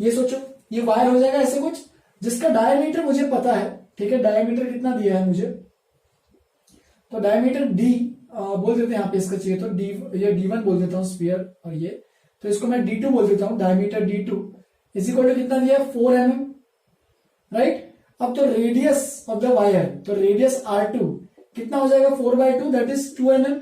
ये सोचो ये वायर हो जाएगा ऐसे कुछ, जिसका डायमीटर मुझे पता है। ठीक है, डायमीटर कितना दिया है मुझे, तो डायमीटर डी बोल देते हैं यहाँ पे, इसका चाहिए तो डी, ये D1 बोल देता हूँ स्फीयर, और ये तो इसको मैं D2 बोल देता हूँ, diameter D2 is equal to कितना दिया है 4 mm, राइट। अब तो रेडियस ऑफ द वायर, तो रेडियस R2 कितना हो जाएगा 4/2, दैट इज 2 mm।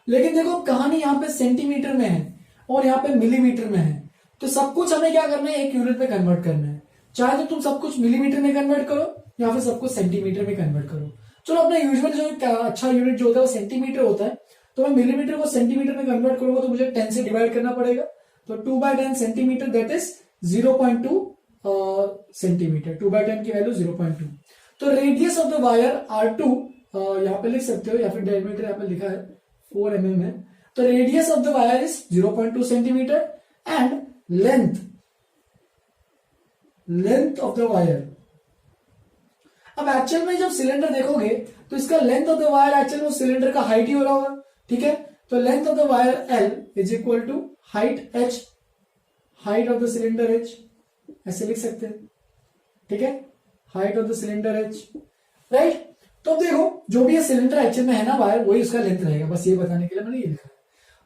लेकिन देखो कहानी यहाँ पे सेंटीमीटर में है और यहाँ पे मिलीमीटर में है, तो सब कुछ हमें क्या करना है, एक यूनिट में कन्वर्ट करना है। चाहे तो तुम सब कुछ मिलीमीटर में कन्वर्ट करो या फिर सब कुछ सेंटीमीटर में कन्वर्ट करो। चलो अपना यूजुअल जो अच्छा यूनिट जो होता है वो सेंटीमीटर होता है, तो मैं मिलीमीटर को सेंटीमीटर में कन्वर्ट करूंगा तो मुझे 10 से डिवाइड करना पड़ेगा। तो 2/10 सेंटीमीटर दैट इज 0.2 सेंटीमीटर। 2/10 की वैल्यू 0.2। तो radius of the wire R2 यहाँ पे लिख सकते हो, या फिर डायमीटर यहाँ पे लिखा है 4 mm है। तो radius of the wire is 0.2 centimetre and length of the wire. अब एक्चुअल में जब सिलेंडर देखोगे तो इसका length of the wire actual में सिलेंडर का हाइट ही हो रहा होगा, ठीक है। तो length of the wire L is equal to height H, height of the cylinder H, ऐसे लिख सकते हैं, ठीक है, height of the cylinder H, right. तो अब देखो जो भी ये सिलेंडर एक्चुअल में है ना वायर, वही उसका लेंथ रहेगा, बस ये बताने के लिए मैंने ये लिखा है।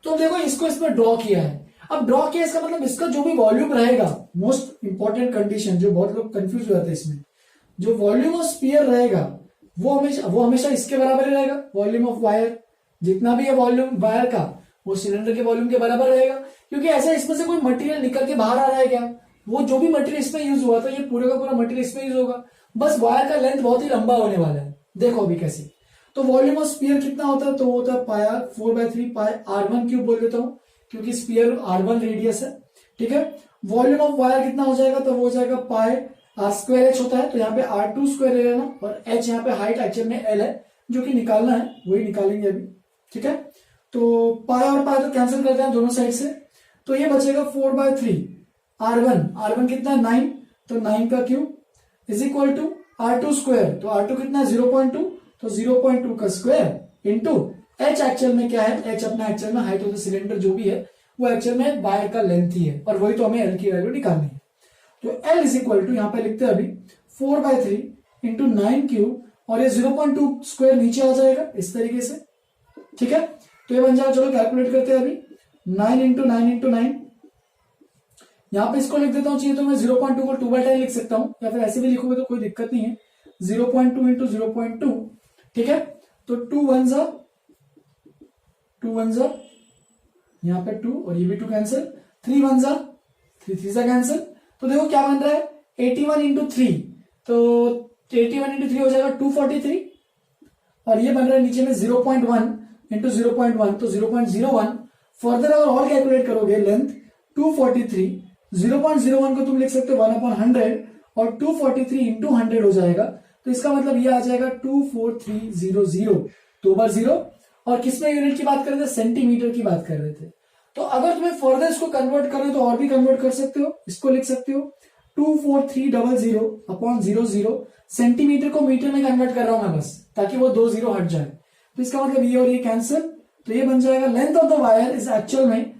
तो अब देखो इसको इसमें ड्रॉ किया है। अब ड्रॉ किया इसका मतलब इसका जो भी वॉल्यूम रहेगा, मोस्ट इंपॉर्टेंट कंडीशन जो बहुत लोग कंफ्यूज हो जाते हैं इसमें, जो वॉल्यूम ऑफ स्फीयर रहेगा वो हमेशा इसके बराबर ही रहेगा। वॉल्यूम ऑफ वायर, जितना भी है वॉल्यूम वायर का, वो सिलेंडर के वॉल्यूम के बराबर रहेगा। क्योंकि ऐसा इसमें से कोई मटेरियल निकल के बाहर आ रहा है क्या, वो जो भी मटेरियल इसमें यूज हुआ था ये पूरे का पूरा मटेरियल इसमें यूज होगा, बस वायर का लेंथ बहुत ही लंबा होने वाला है। देखो अभी कैसे। तो वॉल्यूम ऑफ स्फीयर कितना होता है, तो वो होता है पाई 4/3 पाई R1 क्यूब बोल देता हूं, क्योंकि स्फीयर R1 रेडियस है, ठीक है। वॉल्यूम ऑफ वायर कितना हो जाएगा, तो वो हो जाएगा पाई R² H होता है, तो यहाँ पे R2² ले लेना, और H यहाँ पे हाइट एक्चुअल में L है, जो कि निकालना है, वही निकालेंगे अभी, ठीक है। तो पाई और पाई तो कैंसिल करते हैं दोनों साइड से, तो ये बचेगा 4/3 R1 कितना 9, तो 9 का cube is equal to R2², तो R2 कितना 0.2, तो 0.2 का स्क्वायर इंटू H एक्चुअल में क्या है, H अपना एक्चुअल में हाइट ऑफ द सिलेंडर जो भी है वो एक्चुअल में वायर का लेंथ ही है, और वही तो हमें L की वैल्यू निकालनी है। तो L इज इक्वल टू यहाँ पे लिखते हैं अभी 4/3 इंटू 9 क्यूब, और ये 0.2 स्क्वायर नीचे आ जाएगा इस तरीके से, ठीक है। तो ये बन जाएगा, चलो कैलकुलेट करते हैं अभी, 9 इंटू 9 इंटू 9, यहाँ पे इसको लिख देता हूँ, चाहिए तो मैं 0.2 को 2/10 लिख सकता हूँ, या फिर ऐसे भी लिखोगे तो कोई दिक्कत नहीं है, 0.2 इंटू 0.2, ठीक है। तो 2 1 जा यहाँ पे 2, और ये भी 2 कैंसिल, 3 1 जा 3 जा कैंसिल। तो देखो क्या बन रहा है, 81 इंटू 3, तो 81 इंटू 3 हो जाएगा 243, और ये बन रहा है नीचे में 0.1 इंटू 0.1, तो 0.01। फर्दर अगर और कैलकुलेट करोगे लेंथ 243, 0.01 को तुम लिख सकते हो 1/100, और 243 इंटू 100 हो जाएगा, तो इसका मतलब ये आ जाएगा 24300, 2 बार 0, और किसमें यूनिट की बात कर रहे थे, सेंटीमीटर की बात कर रहे थे। तो अगर तुम्हें फर्दर इसको कन्वर्ट करें तो और भी कन्वर्ट कर सकते हो, इसको लिख सकते हो 24300/00, सेंटीमीटर को मीटर में कन्वर्ट कर रहा हूं मैं बस, ताकि वो 2 0 हट जाए। तो इसका मतलब ये और ये कैंसिल, तो ये बन जाएगा length of the wire is actual में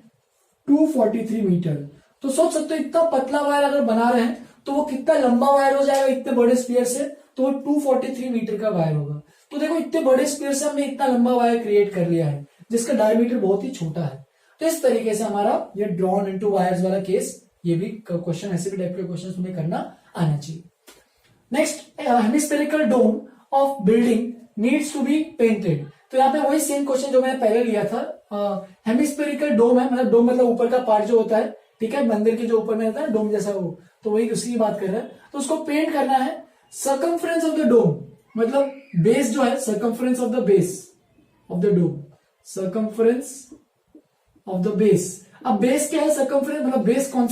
243 मीटर। तो सोच सकते हो इतना पतला वायर अगर बना रहे हैं तो वो कितना लंबा वायर हो जाएगा इतने बड़े स्पीयर से, तो वो 243 मीटर का वायर होगा। तो देखो इतने बड़े स्पीयर से हमने इतना लंबा वायर क्रिएट कर लिया है, जिसका डायमीटर बहुत ही छोटा है। तो इस तरीके से हमारा ये ड्रॉन इनटू वायर्स वाला केस, ये भी क्वेश्चन, ऐसे भी टाइप के क्वेश्चन तुम्हें करना आना चाहिए। Next, hemispherical dome of building needs to be painted. तो यहाँ पे वही सेम क्वेश्चन जो मैंने पहले लिया था, हेमिस्फेरिकल डोम है, मतलब डोम मतलब ऊपर का पार्ट जो होता है, ठीक है, मंदिर के जो ऊपर में होता है डोम जैसा वो, तो वही उसकी बात कर रहा है। तो उसको पेंट करना है। सर्कमफ्रेंस ऑफ द डोम मतलब बेस जो है, circumference of the base of the dome, circumference of the base. अब बेस क्या है, सर्कमफ्रेंस मतलब बेस कौन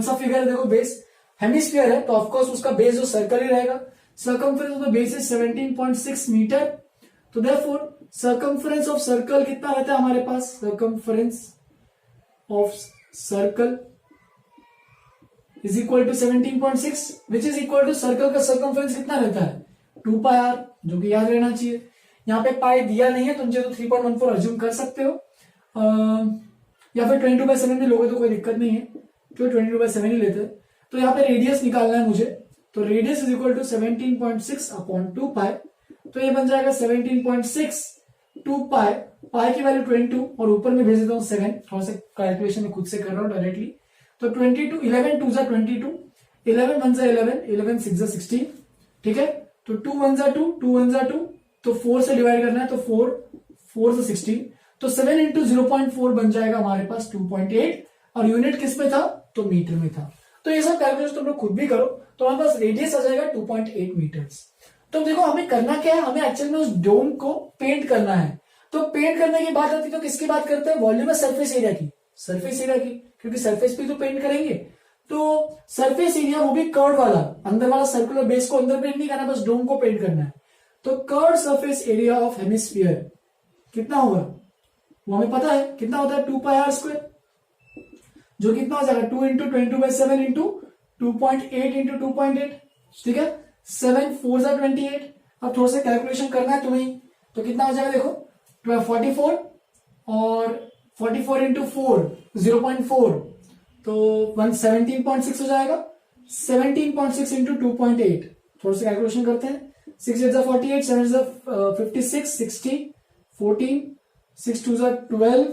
सा फिगर है, देखो बेस हेमिस्फीयर है, तो ऑफकोर्स उसका बेस जो सर्कल ही रहेगा। Circumference of the base is 17.6 metre. तो देयरफॉर सर्कमफ्रेंस ऑफ सर्कल कितना रहता है हमारे पास, circumference of circle is equal to 17.6, which is equal to circle का सर्कमफ्रेंस कितना रहता है 2 पाई r, जो कि याद रहना चाहिए। यहाँ पे पाई दिया नहीं है, तुम चाहे तो 3.14 अज्यूम कर सकते हो, या फिर 22/7 भी लोगे तो कोई दिक्कत नहीं है, तो 22/7 ही लेते हैं। तो यहाँ पे रेडियस निकालना है मुझे, तो रेडियस इज इक्वल टू 17.6/2 पाई, तो ये बन जाएगा 17.6 2 पाई, पाई की वैल्यू 22 और ऊपर में भेज देता हूँ 7, थोड़ा सा कैलकुलेशन में खुद से कर रहा हूँ डायरेक्टली। तो 22, 11 2 जा 22, 11 1 जा 11, 11 6 जा 16, ठीक है। तो 2 1 जा 2, 2 1 जा 2, तो 4 से डिवाइड करना है, तो 4 से 16, तो 7 इंटू 0.4 बन जाएगा हमारे पास 2.8, और यूनिट किस में था, तो मीटर में था। तो ये सब कैलकुलेशन तुम लोग खुद भी करो, तो हमारे पास रेडियस आ जाएगा 2.8 मीटर्स। तो देखो हमें करना क्या है, हमें एक्चुअल में उस डोम को पेंट करना है। तो पेंट करने की बात आती है तो किसकी बात करते हैं, वॉल्यूम है सरफेस एरिया की, सरफेस एरिया की, क्योंकि सरफेस पे तो पेंट करेंगे। तो सरफेस एरिया वो भी कर्व वाला, अंदर वाला सर्कुलर बेस को अंदर पेंट नहीं करना, बस डोम को पेंट करना है। तो curve surface area of hemisphere कितना होगा, वो हमें पता है कितना होता है, 2πr², जो कितना हो जाएगा 2 इंटू 22/7 इंटू 2.8 इंटू 2.8, ठीक है, 7 4 जा 28। अब थोड़ा सा कैलकुलेशन करना है तुम्हें, तो कितना हो जाएगा देखो 44 और 44 इंटू 4 0.4, तो 117.6 हो जाएगा, 17.6 इंटू 2.8, थोड़ा सा कैलकुलेशन करते हैं, 6 8 48, 7 56, 60, 14, 6 2 12,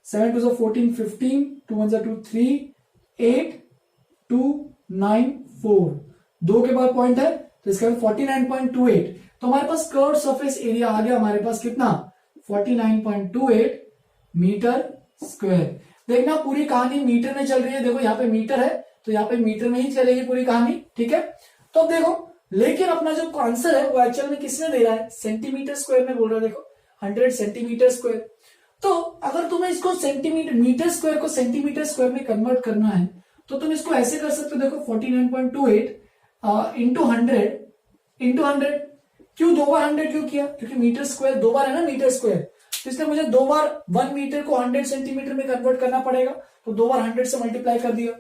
7 2 14, 15, 2 1 2 3, 8 2 9 4, 2 के बाद पॉइंट है तो इसका 49.28। तो हमारे पास कर्व सरफेस एरिया आ गया हमारे पास कितना 49.28 मीटर स्क्वायर। देखना पूरी कहानी मीटर में चल रही है, देखो यहाँ पे मीटर है तो यहाँ पे मीटर में ही चलेगी पूरी कहानी, ठीक है। तो अब देखो, लेकिन अपना जो आंसर है वो एक्चुअल में किसमें दे रहा है, सेंटीमीटर स्क्वायर में बोल रहा है, देखो 100 सेंटीमीटर स्क्वायर। तो अगर तुम्हें इसको सेंटीमीटर मीटर स्क्वायर को सेंटीमीटर स्क्वायर में कन्वर्ट करना है तो तुम इसको ऐसे कर सकते हो, देखो 49.28 इंटू 100 क्यों 2 बार 100 क्यों किया, क्योंकि मीटर स्क्वायर 2 बार है ना मीटर स्क्वायर, तो इसलिए मुझे 2 बार 1 मीटर को 100 सेंटीमीटर में कन्वर्ट करना पड़ेगा, तो 2 बार 100 से मल्टीप्लाई कर दिया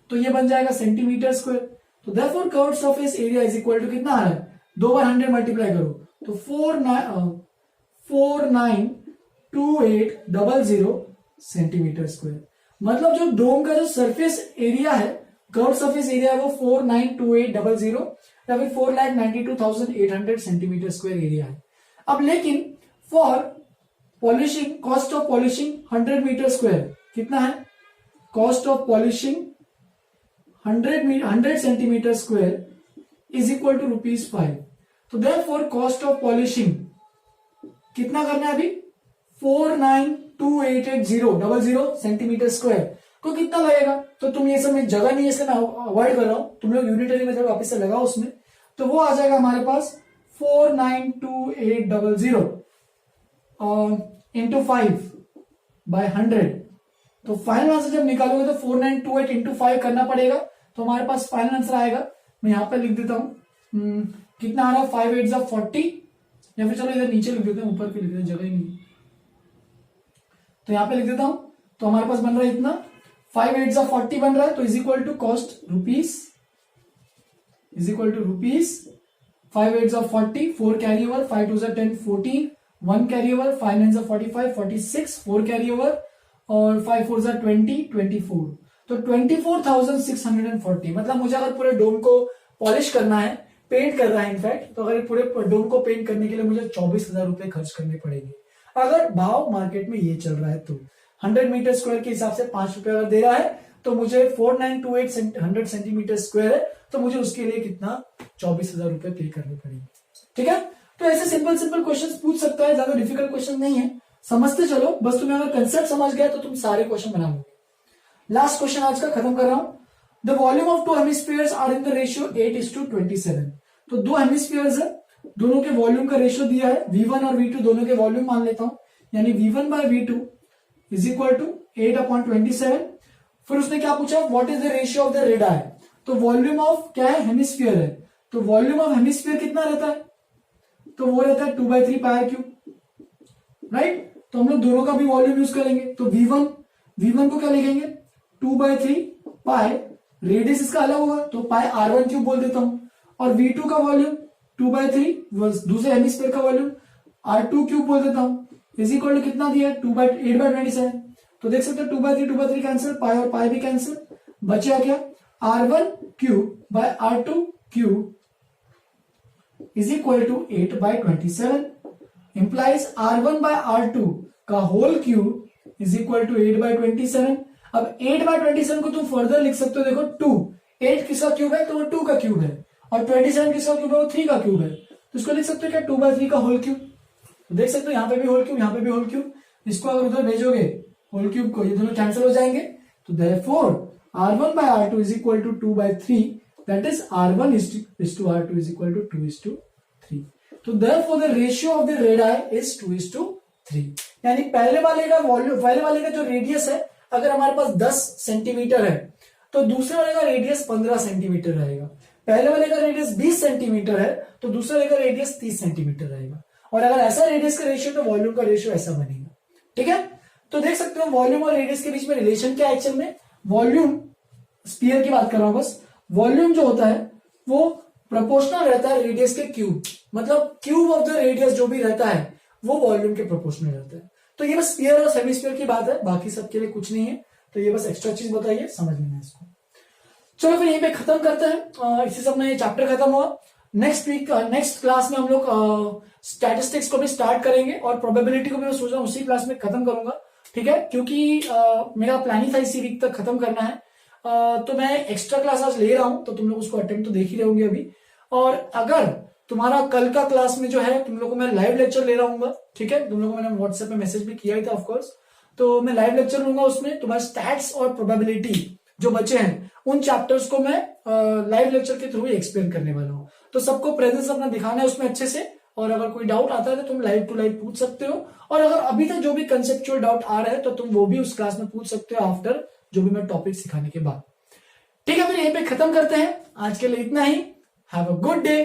तो ये बन जाएगा सेंटीमीटर स्क्वायर। तो therefore curved surface area is equal to कितना आ रहा है, 2 बार 100 मल्टीप्लाई करो तो 492800 सेंटीमीटर स्क्वायर। मतलब जो डोम का जो सरफेस एरिया है, कर्व सरफेस एरिया है वो 492800 या फिर 4,92,800 सेंटीमीटर स्क्वायर एरिया है। अब लेकिन for polishing, cost of polishing 100 metre square कितना है, cost of polishing 100 centimetre square is equal to ₹5। तो देयरफॉर कॉस्ट ऑफ पॉलिशिंग कितना करना है अभी 492880 सेंटीमीटर स्क्वायर को कितना लगेगा, तो तुम ये सब में जगह नहीं है इसलिए मैं अवॉइड कर रहा हूं, तुम लोग यूनिटरी मेथड वापस से लगाओ उसमें, तो वो आ जाएगा हमारे पास 492800 इंटू 5/100। तो फाइनल आंसर जब निकालोगे तो 4928 इंटू 5 करना पड़ेगा, तो हमारे पास फाइनल आंसर आएगा, मैं यहां पर लिख देता हूं कितना आ रहा है 5 8 40, या फिर चलो इधर नीचे लिख देते हैं, ऊपर पे लिख देते हैं, जगह ही नहीं, तो यहां पे लिख देता हूं, तो हमारे पास बन रहा है इतना 5 8 40 बन रहा है, तो is equal to cost ₹5 is equal to ₹5, 5 8 40, 4 carry over, 5 2 10 14, 1 carry over, 5 9 45 46, 4 carry over और 5 4 20 24, तो 24,640। मतलब मुझे अगर पूरे डोम को पॉलिश करना है, पेंट करना है इनफैक्ट, तो अगर पूरे डोम को पेंट करने के लिए मुझे 24,000 रुपए खर्च करने पड़ेंगे, अगर भाव मार्केट में ये चल रहा है तो 100 मीटर स्क्वायर के हिसाब से 5 रुपए अगर दे रहा है तो मुझे 4928 100 सेंटीमीटर स्क्वायर है, तो मुझे उसके लिए कितना 24,000 रुपए पे करने पड़ेंगे, ठीक है। तो ऐसे सिंपल क्वेश्चंस पूछ सकता है, ज्यादा डिफिकल्ट क्वेश्चन नहीं है, समझते चलो, बस तुम्हें अगर कंसेप्ट समझ गया तो तुम सारे क्वेश्चन बना लोगे। लास्ट क्वेश्चन आज का खत्म कर रहा हूं, the volume of 2 hemispheres are in the ratio 8:27। तो 2 हेमिस्फीयर्स है, दोनों के वॉल्यूम का रेशियो दिया है, V1 और V2 दोनों के वॉल्यूम मान लेता हूं, यानी V1/V2 इज इक्वल टू 8/27। फिर उसने क्या पूछा, what is the ratio of the radii, तो वॉल्यूम ऑफ क्या है हेमिस्फीयर है, तो वॉल्यूम ऑफ हेमिस्फीयर कितना रहता है, तो वो रहता है 2/3 πr3, राइट। तो हम लोग दोनों का भी वॉल्यूम यूज करेंगे, तो V1 को क्या लिखेंगे 2/3 पाई, रेडियस इसका अलग होगा तो πr1³ बोल देता हूं, और V2 का वॉल्यूम 2/3 दूसरे हेमिस्फीयर का वॉल्यूम r2³ बोल देता हूं, इज इक्वल टू कितना दिया है 8/27। तो देख सकते हो 2/3 कैंसिल, पाई और पाई भी कैंसिल, बचा क्या r1³ is equal to 8/27, implies r1/r2 का whole cube is equal to 8/27। अब 8/27 को तुम फर्दर लिख सकते हो, देखो 2 8 किसका क्यूब है तो वो 2 का क्यूब है, और 27 किसका क्यूब है वो 3 का क्यूब है, तो इसको लिख सकते हो क्या 2/3 का होल क्यूब। तो देख सकते हो यहाँ पे भी होल क्यूब, यहाँ पे भी होल क्यूब, इसको अगर उधर भेजोगे होल क्यूब को, ये दोनों कैंसिल हो जाएंगे, तो therefore r1/r2 is equal to 2/3, that is r1 is to r2 is equal to 2:3। तो therefore the ratio of the radii is 2:3। 3। यानी पहले वाले का वॉल्यूम, पहले वाले का जो रेडियस है, अगर हमारे पास 10 सेंटीमीटर है तो दूसरे वाले का रेडियस 15 सेंटीमीटर रहेगा। पहले वाले का रेडियस 20 सेंटीमीटर है तो दूसरे वाले का रेडियस 30 सेंटीमीटर रहेगा। और अगर ऐसा रेडियस का रेशियो तो वॉल्यूम का रेशियो ऐसा बनेगा। ठीक है, तो देख सकते हो वॉल्यूम और रेडियस के बीच में रिलेशन क्या है एक्चुअल में। वॉल्यूम, स्फीयर की बात कर रहा हूं बस, वॉल्यूम जो होता है वो प्रोपोर्शनल रहता है रेडियस के क्यूब, मतलब क्यूब ऑफ द रेडियस जो भी रहता है वो वॉल्यूम के प्रोपोर्शनल रहता है। तो ये बस स्फीयर और सेमी स्फीयर की बात है, बाकी सबके लिए कुछ नहीं है। तो ये बस एक्स्ट्रा चीज बताइए, समझ लेना इसको। चलो फिर यहीं पे खत्म करते हैं, इसी से अपना ये चैप्टर खत्म हुआ। नेक्स्ट वीक, नेक्स्ट क्लास में हम लोग स्टैटिस्टिक्स को भी स्टार्ट करेंगे और प्रोबेबिलिटी को भी मैं सोच रहा हूँ उसी क्लास में खत्म करूंगा। ठीक है, क्योंकि मेरा प्लान ही था इसी वीक तक खत्म करना है। तो मैं एक्स्ट्रा क्लास आज ले रहा हूं, तो तुम लोग उसको अटेम्प्ट तो देख ही रहोगे अभी। और अगर तुम्हारा कल का क्लास में जो है तुम लोग को मैं लाइव लेक्चर ले रहा हूँ, ठीक है, तुम लोगों को मैंने व्हाट्सएप पे मैसेज भी किया ही था ऑफकोर्स, तो मैं लाइव लेक्चर लूंगा। उसमें तुम्हारे स्टैट्स और प्रोबेबिलिटी जो बचे हैं उन चैप्टर्स को मैं लाइव लेक्चर के थ्रू ही एक्सप्लेन करने वाला हूँ। तो सबको प्रेजेंस अपना दिखाना है उसमें अच्छे से, और अगर कोई डाउट आता है तो तुम लाइव टू लाइव पूछ सकते हो। और अगर अभी तक जो भी कंसेप्चुअल डाउट आ रहा है तो तुम वो भी उस क्लास में पूछ सकते हो आफ्टर जो भी मैं टॉपिक सिखाने के बाद। ठीक है, फिर यहीं पे खत्म करते हैं, आज के लिए इतना ही। Have a good day.